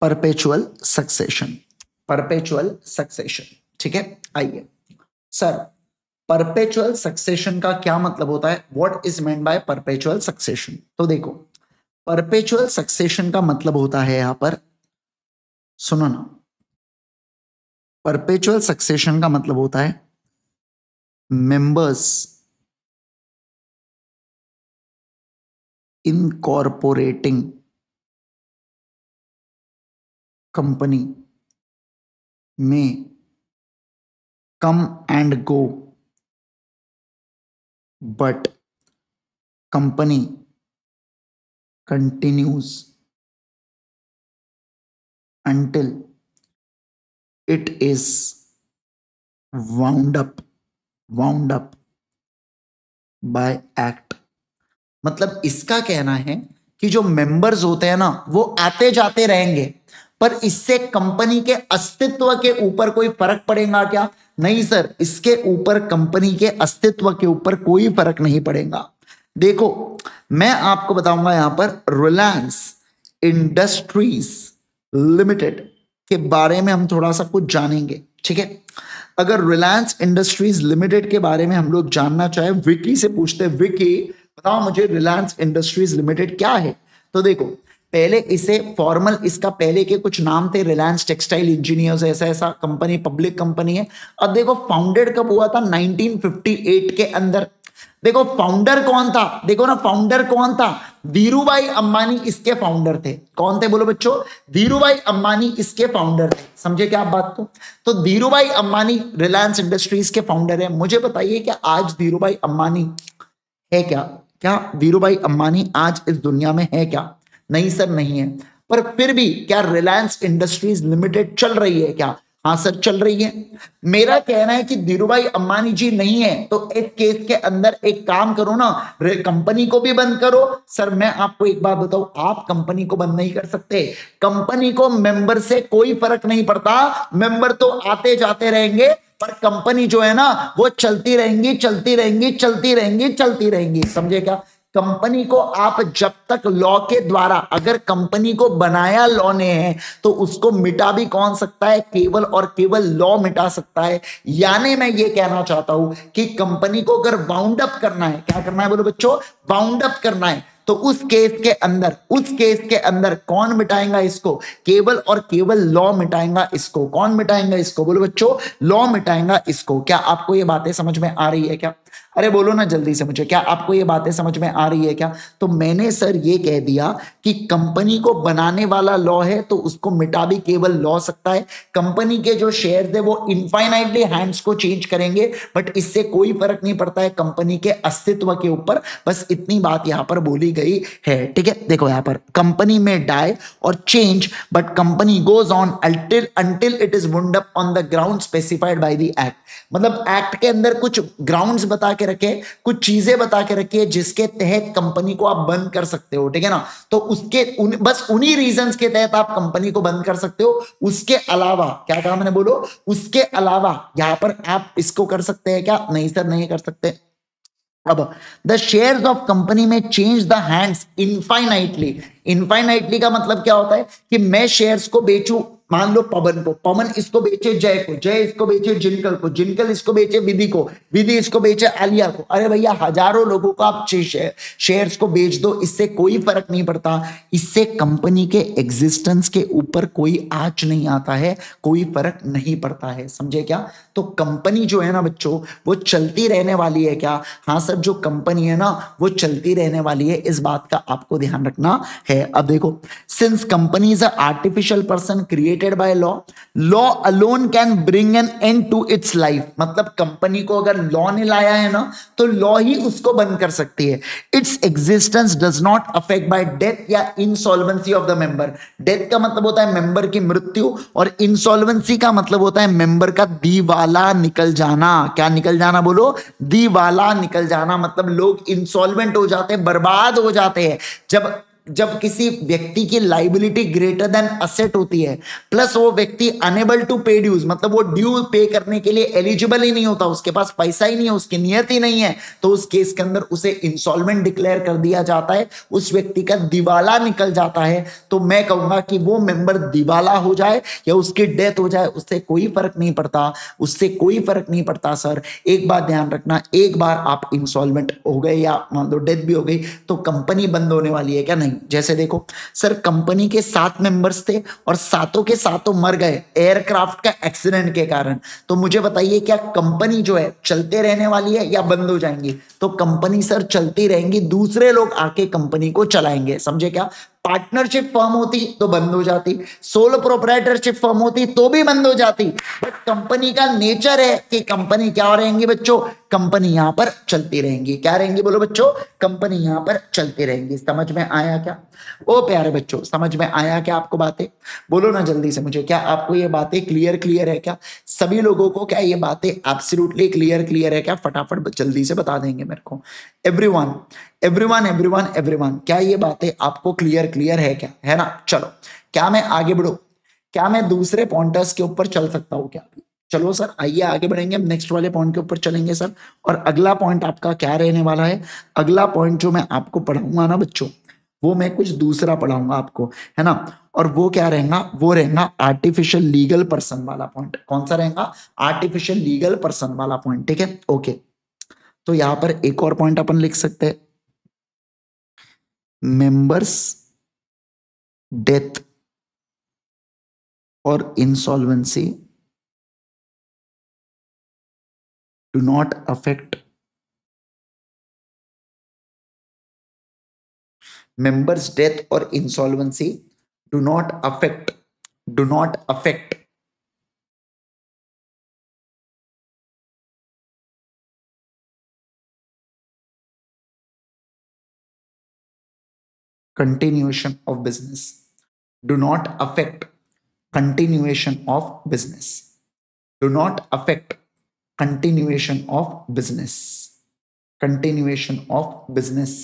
परपेचुअल सक्सेशन, परपेचुअल सक्सेशन, ठीक है? आइए सर, परपेचुअल सक्सेशन का क्या मतलब होता है? What is meant by perpetual succession? तो देखो, परपेचुअल सक्सेशन का मतलब होता है, यहां पर सुनो ना, परपेचुअल सक्सेशन का मतलब होता है मेंबर्स इनकॉर्पोरेटिंग कंपनी में come and go, but company continues until it is wound up by act। मतलब इसका कहना है कि जो मेंबर्स होते हैं ना, वो आते जाते रहेंगे, पर इससे कंपनी के अस्तित्व के ऊपर कोई फर्क पड़ेगा क्या? नहीं सर, इसके ऊपर कंपनी के अस्तित्व के ऊपर कोई फर्क नहीं पड़ेगा। देखो मैं आपको बताऊंगा यहां पर रिलायंस इंडस्ट्रीज लिमिटेड के बारे में हम थोड़ा सा कुछ जानेंगे, ठीक है। अगर रिलायंस इंडस्ट्रीज लिमिटेड के बारे में हम लोग जानना चाहे, विकी से पूछते हैं, विकी बताओ मुझे रिलायंस इंडस्ट्रीज लिमिटेड क्या है। तो देखो पहले इसे फॉर्मल, इसका पहले के कुछ नाम थे, रिलायंस टेक्सटाइल इंजीनियर्स, ऐसा ऐसा कंपनी, पब्लिक कंपनी है। अब देखो फाउंडेड कब हुआ था? 1958 के अंदर। देखो फाउंडर कौन था? देखो ना फाउंडर कौन था? धीरूभाई अंबानी इसके फाउंडर थे। कौन थे बोलो बच्चों? धीरूभाई अंबानी इसके फाउंडर थे। समझे क्या आप बात को? तो धीरूभाई अंबानी रिलायंस इंडस्ट्रीज के फाउंडर है। मुझे बताइए क्या आज धीरूभाई अंबानी है क्या? क्या धीरूभाई अंबानी आज इस दुनिया में है क्या? नहीं सर, नहीं है। पर फिर भी क्या रिलायंस इंडस्ट्रीज लिमिटेड चल रही है क्या? हाँ सर चल रही है। मेरा कहना है कि धीरूभाई अंबानी जी नहीं है तो इस केस के अंदर एक काम करो ना, कंपनी को भी बंद करो। सर मैं आपको एक बात बताऊं, आप कंपनी को बंद नहीं कर सकते। कंपनी को मेंबर से कोई फर्क नहीं पड़ता, मेंबर तो आते जाते रहेंगे, पर कंपनी जो है ना वो चलती रहेंगी, चलती रहेंगी, चलती रहेंगी, चलती रहेंगी। समझे क्या? कंपनी को आप जब तक लॉ के द्वारा, अगर कंपनी को बनाया लॉ ने है तो उसको मिटा भी कौन सकता है? केवल और केवल लॉ मिटा सकता है। यानी मैं ये कहना चाहता हूं कि कंपनी को अगर बाउंड अप करना है, क्या करना है बोलो बच्चों? बाउंड अप करना है, तो उस केस के अंदर कौन मिटाएगा इसको? केवल और केवल लॉ मिटाएगा इसको। कौन मिटाएगा इसको बोलो बच्चों? लॉ मिटाएगा इसको। क्या आपको ये बातें समझ में आ रही है क्या? अरे बोलो ना जल्दी से मुझे, क्या आपको ये बातें समझ में आ रही है क्या? तो मैंने सर ये कह दिया कि कंपनी को बनाने वाला लॉ है तो उसको मिटा भी केवल लॉ सकता है। कंपनी के जो शेयर्स है वो इनफाइनाइटली हैंड्स को चेंज करेंगे, बट इससे कोई फर्क नहीं पड़ता है कंपनी के अस्तित्व के ऊपर। बस इतनी बात यहां पर बोली गई है, ठीक है। देखो यहां पर कंपनी में डाई और change, but company goes on until it is wound up on the ground specified by the act. मतलब एक्ट के अंदर कुछ ग्राउंड्स बता के रखे, कुछ चीजें बता के रखी है जिसके तहत कंपनी को आप बंद कर सकते हो, ठीक है ना। तो उसके बस उन्हीं रीजंस के तहत आप कंपनी को बंद कर सकते हो। उसके अलावा क्या कहा मैंने बोलो? उसके अलावा यहां पर आप इसको कर सकते हैं क्या? नहीं सर, नहीं कर सकते। अब द शेयर्स ऑफ कंपनी में change the hands infinitely. Infinitely का मतलब क्या होता है कि मैं शेयर्स को बेचूं, मान लो पवन को, पवन इसको बेचे जय को, जय इसको बेचे जिनकल को, जिनकल इसको बेचे विधि को, विधि इसको बेचे आलिया को। अरे भैया हजारों लोगों को आप शेयर्स को बेच दो, इससे कोई फर्क नहीं पड़ता। इससे कंपनी के एग्जिस्टेंस के ऊपर कोई आंच नहीं आता है, कोई फर्क नहीं पड़ता है। समझे क्या? तो कंपनी जो है ना बच्चों वो चलती रहने वाली है क्या? हाँ सर, जो कंपनी है ना वो चलती रहने वाली है, इस बात का आपको ध्यान रखना है। अब देखो, since company is artificial person created by law, law alone can bring an end to its life. मतलब कंपनी को अगर लॉ ने लाया है ना तो लॉ ही उसको बंद कर सकती है। Its existence does not affect by death या insolvency of the member. Death का मतलब होता है मेंबर की मृत्यु, और इंसॉल्वेंसी का मतलब होता है मेंबर का दिवाला निकल जाना। क्या निकल जाना बोलो? दिवाला निकल जाना। मतलब लोग इंसॉल्वेंट हो जाते हैं, बर्बाद हो जाते हैं। जब किसी व्यक्ति की लाइबिलिटी ग्रेटर देन असेट होती है, प्लस वो व्यक्ति अनेबल टू पे ड्यूज, मतलब वो ड्यू पे करने के लिए एलिजिबल ही नहीं होता, उसके पास पैसा ही नहीं है, उसकी नियत ही नहीं है, तो उस केस के अंदर उसे इंसॉल्वेंट डिक्लेयर कर दिया जाता है, उस व्यक्ति का दिवाला निकल जाता है। तो मैं कहूंगा कि वो मेंबर दिवाला हो जाए या उसकी डेथ हो जाए, उससे कोई फर्क नहीं पड़ता, उससे कोई फर्क नहीं पड़ता। सर एक बात ध्यान रखना, एक बार आप इंसॉल्वेंट हो गए या मान लो डेथ भी हो गई तो कंपनी बंद होने वाली है क्या? नहीं। जैसे देखो सर, कंपनी के 7 मेंबर्स थे और सातों के सातों मर गए एयरक्राफ्ट का एक्सीडेंट के कारण। तो मुझे बताइए क्या कंपनी जो है चलते रहने वाली है या बंद हो जाएंगी? तो कंपनी सर चलती रहेंगी, दूसरे लोग आके कंपनी को चलाएंगे। समझे क्या? पार्टनरशिप फर्म होती तो बंद हो जाती, सोलो प्रोप्राइटरशिप फर्म होती तो भी बंद हो जाती, बट कंपनी का नेचर है कि कंपनी क्या रहेंगी बच्चों? कंपनी यहां पर चलती रहेंगी। क्या रहेंगी बोलो बच्चों? कंपनी यहां पर चलती रहेंगी। समझ में आया क्या? ओ प्यारे बच्चों, समझ में आया क्या आपको बातें? बोलो ना जल्दी से मुझे, क्या आपको ये बातें क्लियर है क्या? सभी लोगों को क्या ये बातें एब्सोल्युटली क्लियर है क्या? फटाफट जल्दी से बता देंगे मेरे को। एवरीवन एवरीवन एवरीवन एवरीवन, क्या ये बातें आपको क्लियर है क्या? है ना? चलो क्या मैं आगे बढ़ूं? क्या मैं दूसरे पॉइंटर्स के ऊपर चल सकता हूँ क्या? चलो सर आइए आगे बढ़ेंगे, हम नेक्स्ट वाले पॉइंट के ऊपर चलेंगे सर। और अगला पॉइंट आपका क्या रहने वाला है? अगला पॉइंट जो मैं आपको पढ़ाऊंगा ना बच्चों, वो मैं कुछ दूसरा पढ़ाऊंगा आपको, है ना। और वो क्या रहेगा? वो रहेगा आर्टिफिशियल लीगल पर्सन वाला पॉइंट। कौन सा रहेगा? आर्टिफिशियल लीगल पर्सन वाला पॉइंट, ठीक है, ओके। तो यहां पर एक और पॉइंट अपन लिख सकते हैं, मेंबर्स डेथ और insolvency do not affect members death or insolvency do not affect continuation of business, do not affect continuation of business, do not affect continuation of business, continuation of business।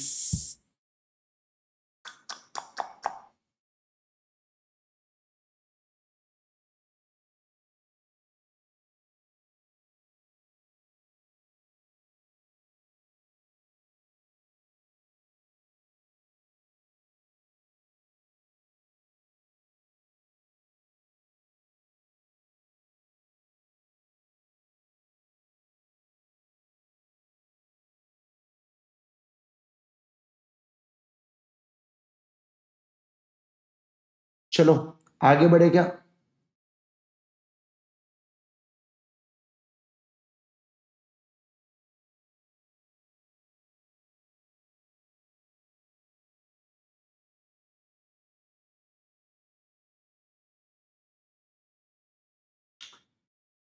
चलो आगे बढ़े क्या?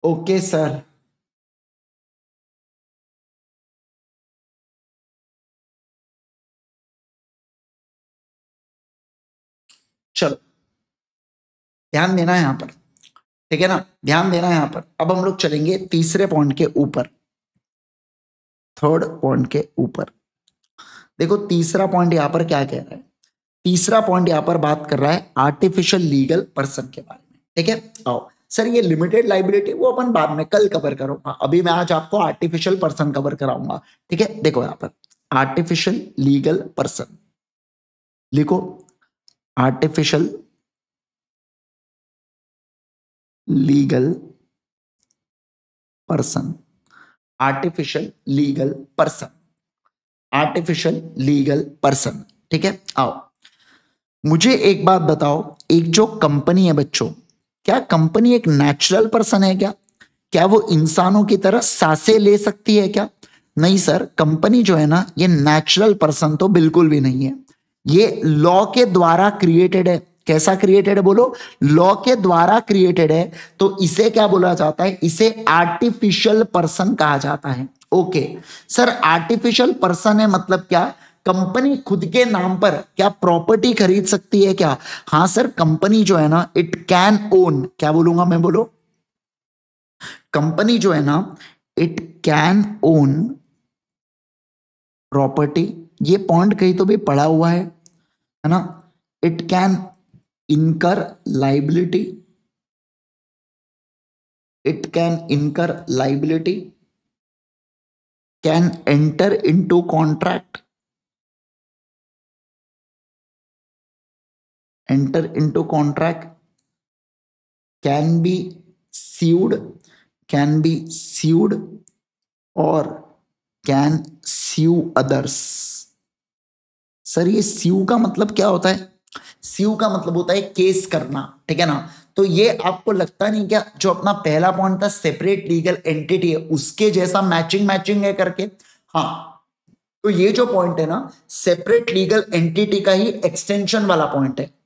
ओके सर, चलो ध्यान देना है यहां पर, ठीक है ना, ध्यान देना है यहां पर। अब हम लोग चलेंगे तीसरे पॉइंट के ऊपर, थर्ड पॉइंट के ऊपर। देखो तीसरा पॉइंट यहां पर क्या कह रहा है? तीसरा पॉइंट यहां पर बात कर रहा है आर्टिफिशियल लीगल पर्सन के बारे में, ठीक है। आओ सर, ये लिमिटेड लाइबिलिटी वो अपन बाद में कल कवर करूंगा, अभी मैं आज आपको आर्टिफिशियल पर्सन कवर कराऊंगा, ठीक है। देखो यहां पर आर्टिफिशियल लीगल पर्सन लिखो, artificial legal person, artificial legal person, artificial legal person, ठीक है। आओ मुझे एक बात बताओ, एक जो कंपनी है बच्चों, क्या कंपनी एक नेचुरल पर्सन है क्या? क्या वो इंसानों की तरह सांसें ले सकती है क्या? नहीं सर, कंपनी जो है ना, ये नेचुरल पर्सन तो बिल्कुल भी नहीं है, ये लॉ के द्वारा क्रिएटेड है। कैसा क्रिएटेड है बोलो? लॉ के द्वारा क्रिएटेड है। तो इसे क्या बोला जाता है? इसे आर्टिफिशियल पर्सन कहा जाता है। ओके सर, आर्टिफिशियल पर्सन है मतलब क्या? कंपनी खुद के नाम पर क्या प्रॉपर्टी खरीद सकती है क्या? हाँ सर, कंपनी जो है ना, इट कैन ओन, क्या बोलूंगा मैं, बोलो, कंपनी जो है ना, इट कैन ओन प्रॉपर्टी। ये पॉइंट कहीं तो भी पढ़ा हुआ है ना। इट कैन इनकर लाइबिलिटी, इट कैन इनकर liability, can enter into contract, enter into contract, can be sued, can be sued or can sue others। Sir ये sue का मतलब क्या होता है? sue का मतलब होता है केस करना, ठीक है ना। तो ये आपको लगता नहीं क्या जो अपना पहला पॉइंट था सेपरेट लीगल एंटिटी है, उसके जैसा मैचिंग मैचिंग है करके? हाँ, तो ये जो पॉइंट है ना, सेपरेट लीगल एंटिटी का ही एक्सटेंशन वाला पॉइंट है।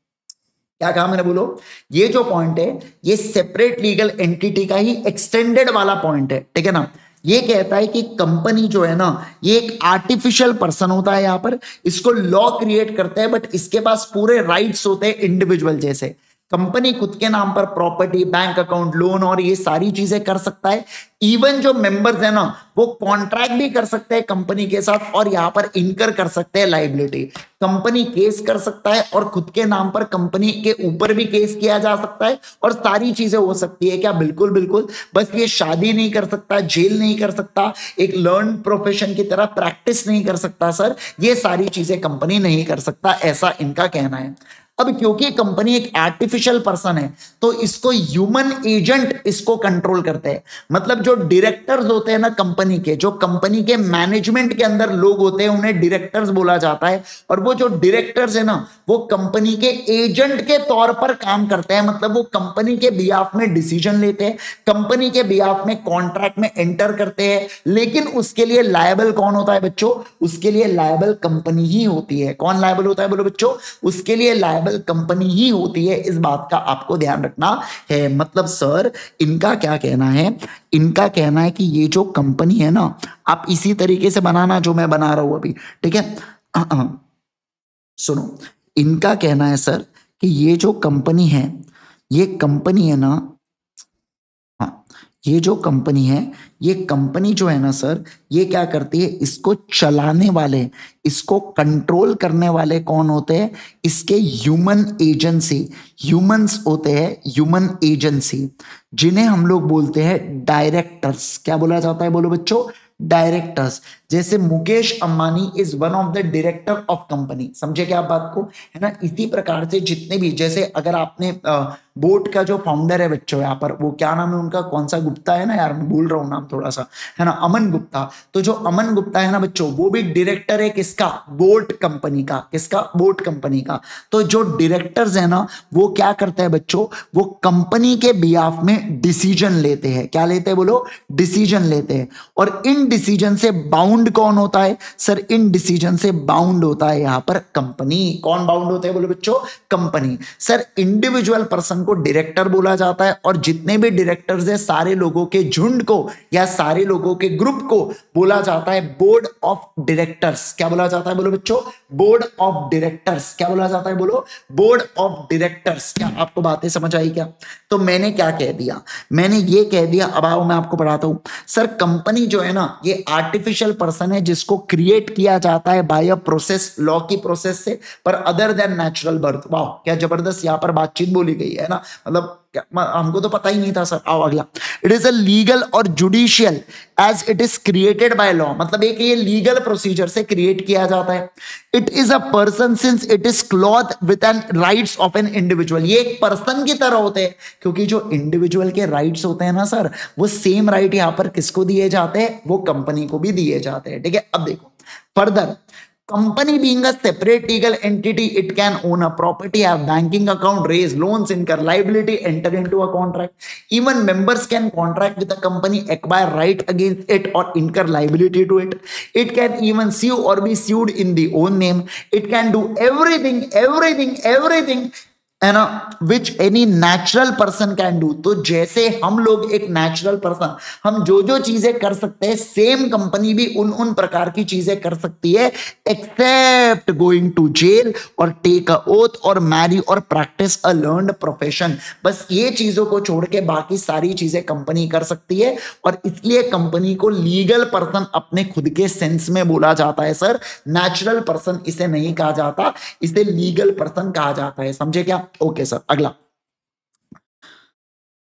क्या कहा मैंने, बोलो? ये जो पॉइंट है, ये सेपरेट लीगल एंटिटी का ही एक्सटेंडेड वाला पॉइंट है, ठीक है ना। ये कहता है कि कंपनी जो है ना, ये एक आर्टिफिशियल पर्सन होता है, यहां पर इसको लॉ क्रिएट करता है, बट इसके पास पूरे राइट्स होते हैं इंडिविजुअल जैसे। कंपनी खुद के नाम पर प्रॉपर्टी, बैंक अकाउंट, लोन और ये सारी चीजें कर सकता है। इवन जो मेंबर्स है ना वो कॉन्ट्रैक्ट भी कर सकते हैं कंपनी के साथ और यहां पर इनकर कर सकते हैं लाइबिलिटी। कंपनी केस कर सकता है और खुद के नाम पर कंपनी के ऊपर भी केस किया जा सकता है और सारी चीजें हो सकती है क्या? बिल्कुल बिल्कुल। बस ये शादी नहीं कर सकता, जेल नहीं कर सकता, एक लर्न प्रोफेशन की तरह प्रैक्टिस नहीं कर सकता सर, ये सारी चीजें कंपनी नहीं कर सकता, ऐसा इनका कहना है। अब क्योंकि कंपनी एक आर्टिफिशियल पर्सन है तो इसको ह्यूमन एजेंट इसको कंट्रोल करते हैं। मतलब जो डायरेक्टर्स होते हैं ना कंपनी के, जो कंपनी के मैनेजमेंट के अंदर लोग होते हैं उन्हें डायरेक्टर्स बोला जाता है। और वो जो डायरेक्टर्स है ना वो कंपनी के एजेंट के तौर पर काम करते हैं। मतलब वो कंपनी के बिहाफ में डिसीजन लेते हैं, कंपनी के बिहाफ में कॉन्ट्रैक्ट में एंटर करते हैं, लेकिन उसके लिए लायबल कौन होता है बच्चों? उसके लिए लायबल कंपनी ही होती है। कौन लायबल होता है बोलो बच्चों? उसके लिए लायबल कंपनी ही होती है। इस बात का आपको ध्यान रखना है। मतलब सर इनका क्या कहना है? इनका कहना है कि ये जो कंपनी है ना आप इसी तरीके से बनाना जो मैं बना रहा हूं अभी, ठीक है? सुनो, इनका कहना है सर कि ये जो कंपनी है, ये कंपनी है ना, हाँ, ये जो कंपनी है, ये कंपनी जो है ना सर, ये क्या करती है? इसको चलाने वाले, इसको कंट्रोल करने वाले कौन होते हैं? इसके ह्यूमन एजेंसी, ह्यूमंस होते हैं, ह्यूमन एजेंसी, जिन्हें हम लोग बोलते हैं डायरेक्टर्स। क्या बोला जाता है बोलो बच्चों? डायरेक्टर्स। जैसे Mukesh Ambani is one of the director of company, समझे क्या आप बात को? है ना? इसी प्रकार से जितने भी, जैसे अगर आपने बोट का जो फाउंडर है बच्चों यहाँ पर, वो क्या नाम है उनका, कौन सा गुप्ता है ना यार, मैं भूल रहा हूँ नाम थोड़ा सा, है ना, अमन गुप्ता। तो जो अमन गुप्ता है ना बच्चों, वो भी डायरेक्टर है किसका? बोट कंपनी का। किसका? बोट कंपनी का। तो जो डायरेक्टर्स है ना वो क्या करते हैं बच्चों? वो कंपनी के बिहाफ में डिसीजन लेते हैं। क्या लेते हैं बोलो? डिसीजन लेते हैं। और इन डिसीजन से बाउंड कौन होता है सर? इन डिसीजन से बाउंड होता है यहां पर कंपनी। कौन बाउंड होता है बोलो बच्चों? कंपनी। सर इंडिविजुअल पर्सन को डायरेक्टर बोला जाता है और जितने भी डायरेक्टर्स है सारे लोगों के झुंड को या सारे लोगों के ग्रुप को बोला जाता है बोर्ड ऑफ डायरेक्टर्स। क्या बोला जाता है बोलो बच्चों? Board of directors. क्या बोला जाता है बोलो? Board of directors. क्या आपको बातें समझ आई क्या? तो मैंने क्या कह दिया? मैंने ये कह दिया, अब आओ मैं आपको पढ़ाता हूं। सर कंपनी जो है ना ये आर्टिफिशियल पर्सन है जिसको क्रिएट किया जाता है बाय अ प्रोसेस, लॉ की प्रोसेस से, पर अदर देन नेचुरल बर्थ। वाह क्या जबरदस्त यहाँ पर बातचीत बोली गई है ना, मतलब हमको तो पता ही नहीं था सर। आओ अगला। इट इज अ लीगल और judicial as it is created by law. मतलब एक ये लीगल प्रोसीजर से क्रिएट किया जाता है। It is a person since it is cloth with an rights of an individual. ये एक पर्सन की तरह होते हैं क्योंकि जो इंडिविजुअल के राइट्स होते हैं ना सर, वो सेम राइट यहां पर किसको दिए जाते हैं? वो कंपनी को भी दिए जाते हैं। ठीक है, अब देखो further. Company being a separate legal entity, it can own a property, have banking account, raise loans, incur liability, enter into a contract. Even members can contract with the company, acquire right against it, or incur liability to it. It can even sue or be sued in the own name. It can do everything है ना which any natural person can do. तो जैसे हम लोग एक नेचुरल पर्सन, हम जो जो चीजें कर सकते हैं, सेम कंपनी भी उन उन प्रकार की चीजें कर सकती है, एक्सेप्ट गोइंग टू जेल और टेक अ ओथ और मैरी और प्रैक्टिस अ लर्न्ड प्रोफेशन। बस ये चीजों को छोड़ के बाकी सारी चीजें कंपनी कर सकती है और इसलिए कंपनी को लीगल पर्सन अपने खुद के सेंस में बोला जाता है सर। नेचुरल पर्सन इसे नहीं कहा जाता, इसे लीगल पर्सन कहा जाता है। समझे क्या? ओके सर, अगला।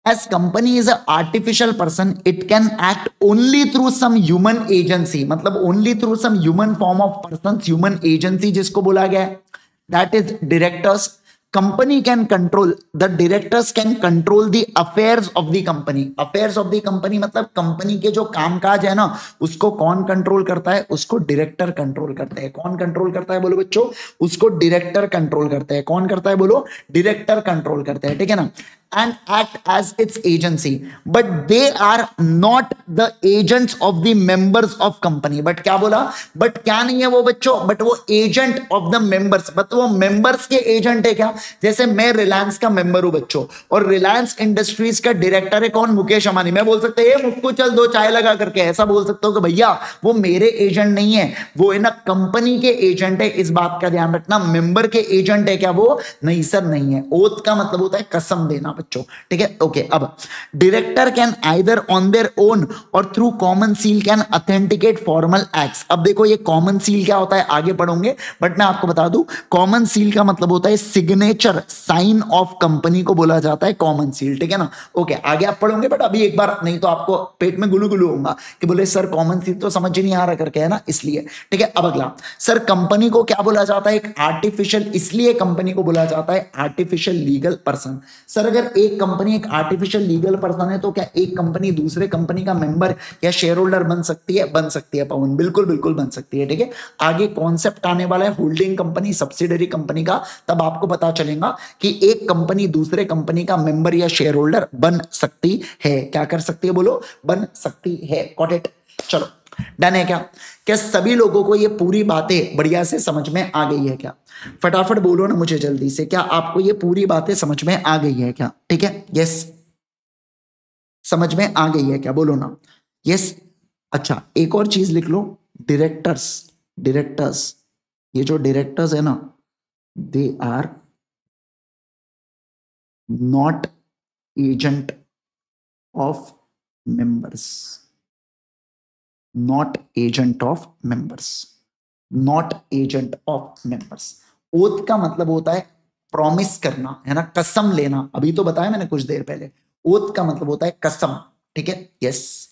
As company is an artificial person, it can act only through some human agency. मतलब only through some human form of persons, human agency जिसको बोला गया है, that is directors. Company can control, the directors can control the affairs of the company. Affairs of the company मतलब कंपनी के जो कामकाज है ना उसको कौन कंट्रोल करता है? उसको डायरेक्टर कंट्रोल करते हैं। कौन कंट्रोल करता है बोलो बच्चों? उसको डायरेक्टर कंट्रोल करते हैं। कौन करता है बोलो? डायरेक्टर कंट्रोल करते हैं। ठीक है ना? and act as its agency, but they are not the agents of the members of company. But क्या बोला, बट क्या नहीं है वो बच्चों, बट वो agent of the members, but वो मेंबर्स के एजेंट है क्या? जैसे मैं रिलायंस का मेंबर हूं बच्चों, और रिलायंस इंडस्ट्रीज का डायरेक्टर है कौन? मुकेश अंबानी। मैं बोल सकते हैं मुझको चल दो चाय लगा करके, ऐसा बोल सकता हूं कि भैया वो मेरे एजेंट नहीं है, वो है ना कंपनी के एजेंट है। इस बात का ध्यान रखना, मेंबर के एजेंट है क्या वो? नहीं सर, नहीं है। ओथ का मतलब होता है कसम देना बच्चों, ठीक है। ओके, अब director can either on their own और through common seal can authenticate formal acts. अब देखो ये कॉमन सील क्या होता है आगे पढ़ोगे, बट मैं आपको बता दूं कॉमन सील का मतलब होता है सिग्नेचर साइन ऑफ कंपनी को बोला जाता है कॉमन सील, ठीक है ना। ओके, आगे आप पढ़ोगे, बट अभी एक बार नहीं तो आपको पेट में गुलू गुलू होगा कि बोले सर कॉमन सील तो समझ ही नहीं आ रहा करके, है ना, इसलिए। ठीक है, अब अगला, सर कंपनी को क्या बोला जाता है? एक आर्टिफिशियल, इसलिए कंपनी को बोला जाता है आर्टिफिशियल लीगल पर्सन। सर अगर एक कंपनी एक आर्टिफिशियल लीगल पर्सन है तो क्या एक कंपनी दूसरे कंपनी का मेंबर या शेयर होल्डर बन सकती है? बन सकती है पवन, बिल्कुल बिल्कुल बन सकती है। ठीक है, आगे कॉन्सेप्ट आने वाला है होल्डिंग कंपनी सब्सिडरी कंपनी का, तब आपको पता चलेगा कि एक कंपनी दूसरे कंपनी का मेंबर या शेयर होल्डर बन सकती है। क्या कर सकती है बोलो? बन सकती है। Got it? चलो डन है क्या? क्या सभी लोगों को ये पूरी बातें बढ़िया से समझ में आ गई है क्या? फटाफट बोलो ना मुझे जल्दी से, क्या आपको ये पूरी बातें समझ में आ गई है क्या? ठीक है, यस, समझ में आ गई है क्या? बोलो ना यस। अच्छा, एक और चीज लिख लो, डायरेक्टर्स। डायरेक्टर्स, ये जो डायरेक्टर्स है ना, they are not agent of members. Not agent of members, not agent of members. Oath का मतलब होता है प्रॉमिस करना, है ना, कसम लेना। अभी तो बताया मैंने कुछ देर पहले, ओथ का मतलब होता है कसम। ठीक है, यस।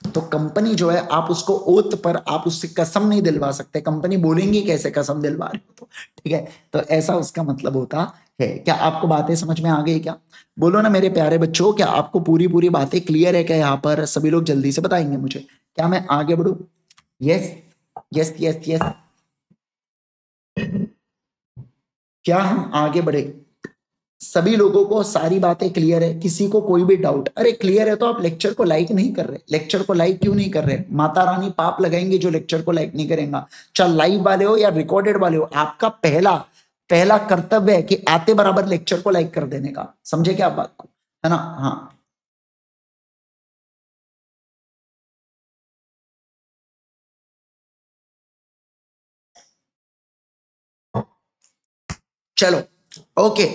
तो कंपनी जो है आप उसको ओथ पर आप उससे कसम नहीं दिलवा सकते, कंपनी बोलेंगी कैसे कसम दिलवा रहे हो तो। ठीक है, तो ऐसा उसका मतलब होता है। क्या आपको बातें समझ में आ गई क्या? बोलो ना मेरे प्यारे बच्चों, क्या आपको पूरी पूरी बातें क्लियर है क्या? यहाँ पर सभी लोग जल्दी से बताएंगे मुझे, क्या मैं आगे बढ़ू? यस यस यस यस, क्या हम आगे बढ़े? सभी लोगों को सारी बातें क्लियर है? किसी को कोई भी डाउट? अरे क्लियर है तो आप लेक्चर को लाइक नहीं कर रहे। लेक्चर को लाइक क्यों नहीं कर रहे? माता रानी पाप लगाएंगे जो लेक्चर को लाइक नहीं करेगा। चाहे लाइव वाले हो या रिकॉर्डेड वाले हो, आपका पहला पहला कर्तव्य है कि आते बराबर लेक्चर को लाइक कर देने का। समझे क्या आप बात को, है ना? हाँ, चलो okay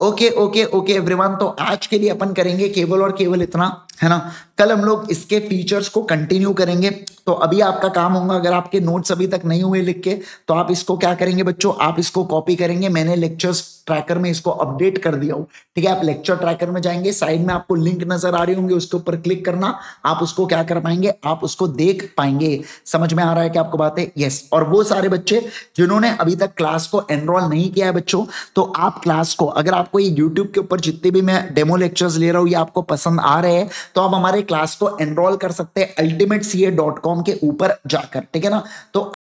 okay okay okay everyone. तो आज के लिए अपन करेंगे केवल और केवल इतना, है ना। कल हम लोग इसके फीचर्स को कंटिन्यू करेंगे। तो अभी आपका काम होगा, अगर आपके नोट्स अभी तक नहीं हुए लिख के, तो आप इसको क्या करेंगे बच्चों, आप इसको कॉपी करेंगे। मैंने लेक्चर्स ट्रैकर में इसको अपडेट कर दिया हूँ, ठीक है। आप लेक्चर ट्रैकर में जाएंगे, साइड में आपको लिंक नजर आ रही होंगे, उसके ऊपर क्लिक करना, आप उसको क्या कर पाएंगे, आप उसको देख पाएंगे। समझ में आ रहा है कि आपको बातें? यस। और वो सारे बच्चे जिन्होंने अभी तक क्लास को एनरोल नहीं किया है बच्चों, तो आप क्लास को, अगर आपको ये यूट्यूब के ऊपर जितने भी मैं डेमो लेक्चर्स ले रहा हूँ ये आपको पसंद आ रहे हैं, तो आप हमारे क्लास को एनरोल कर सकते हैं ultimatecA.com के ऊपर जाकर, ठीक है ना। तो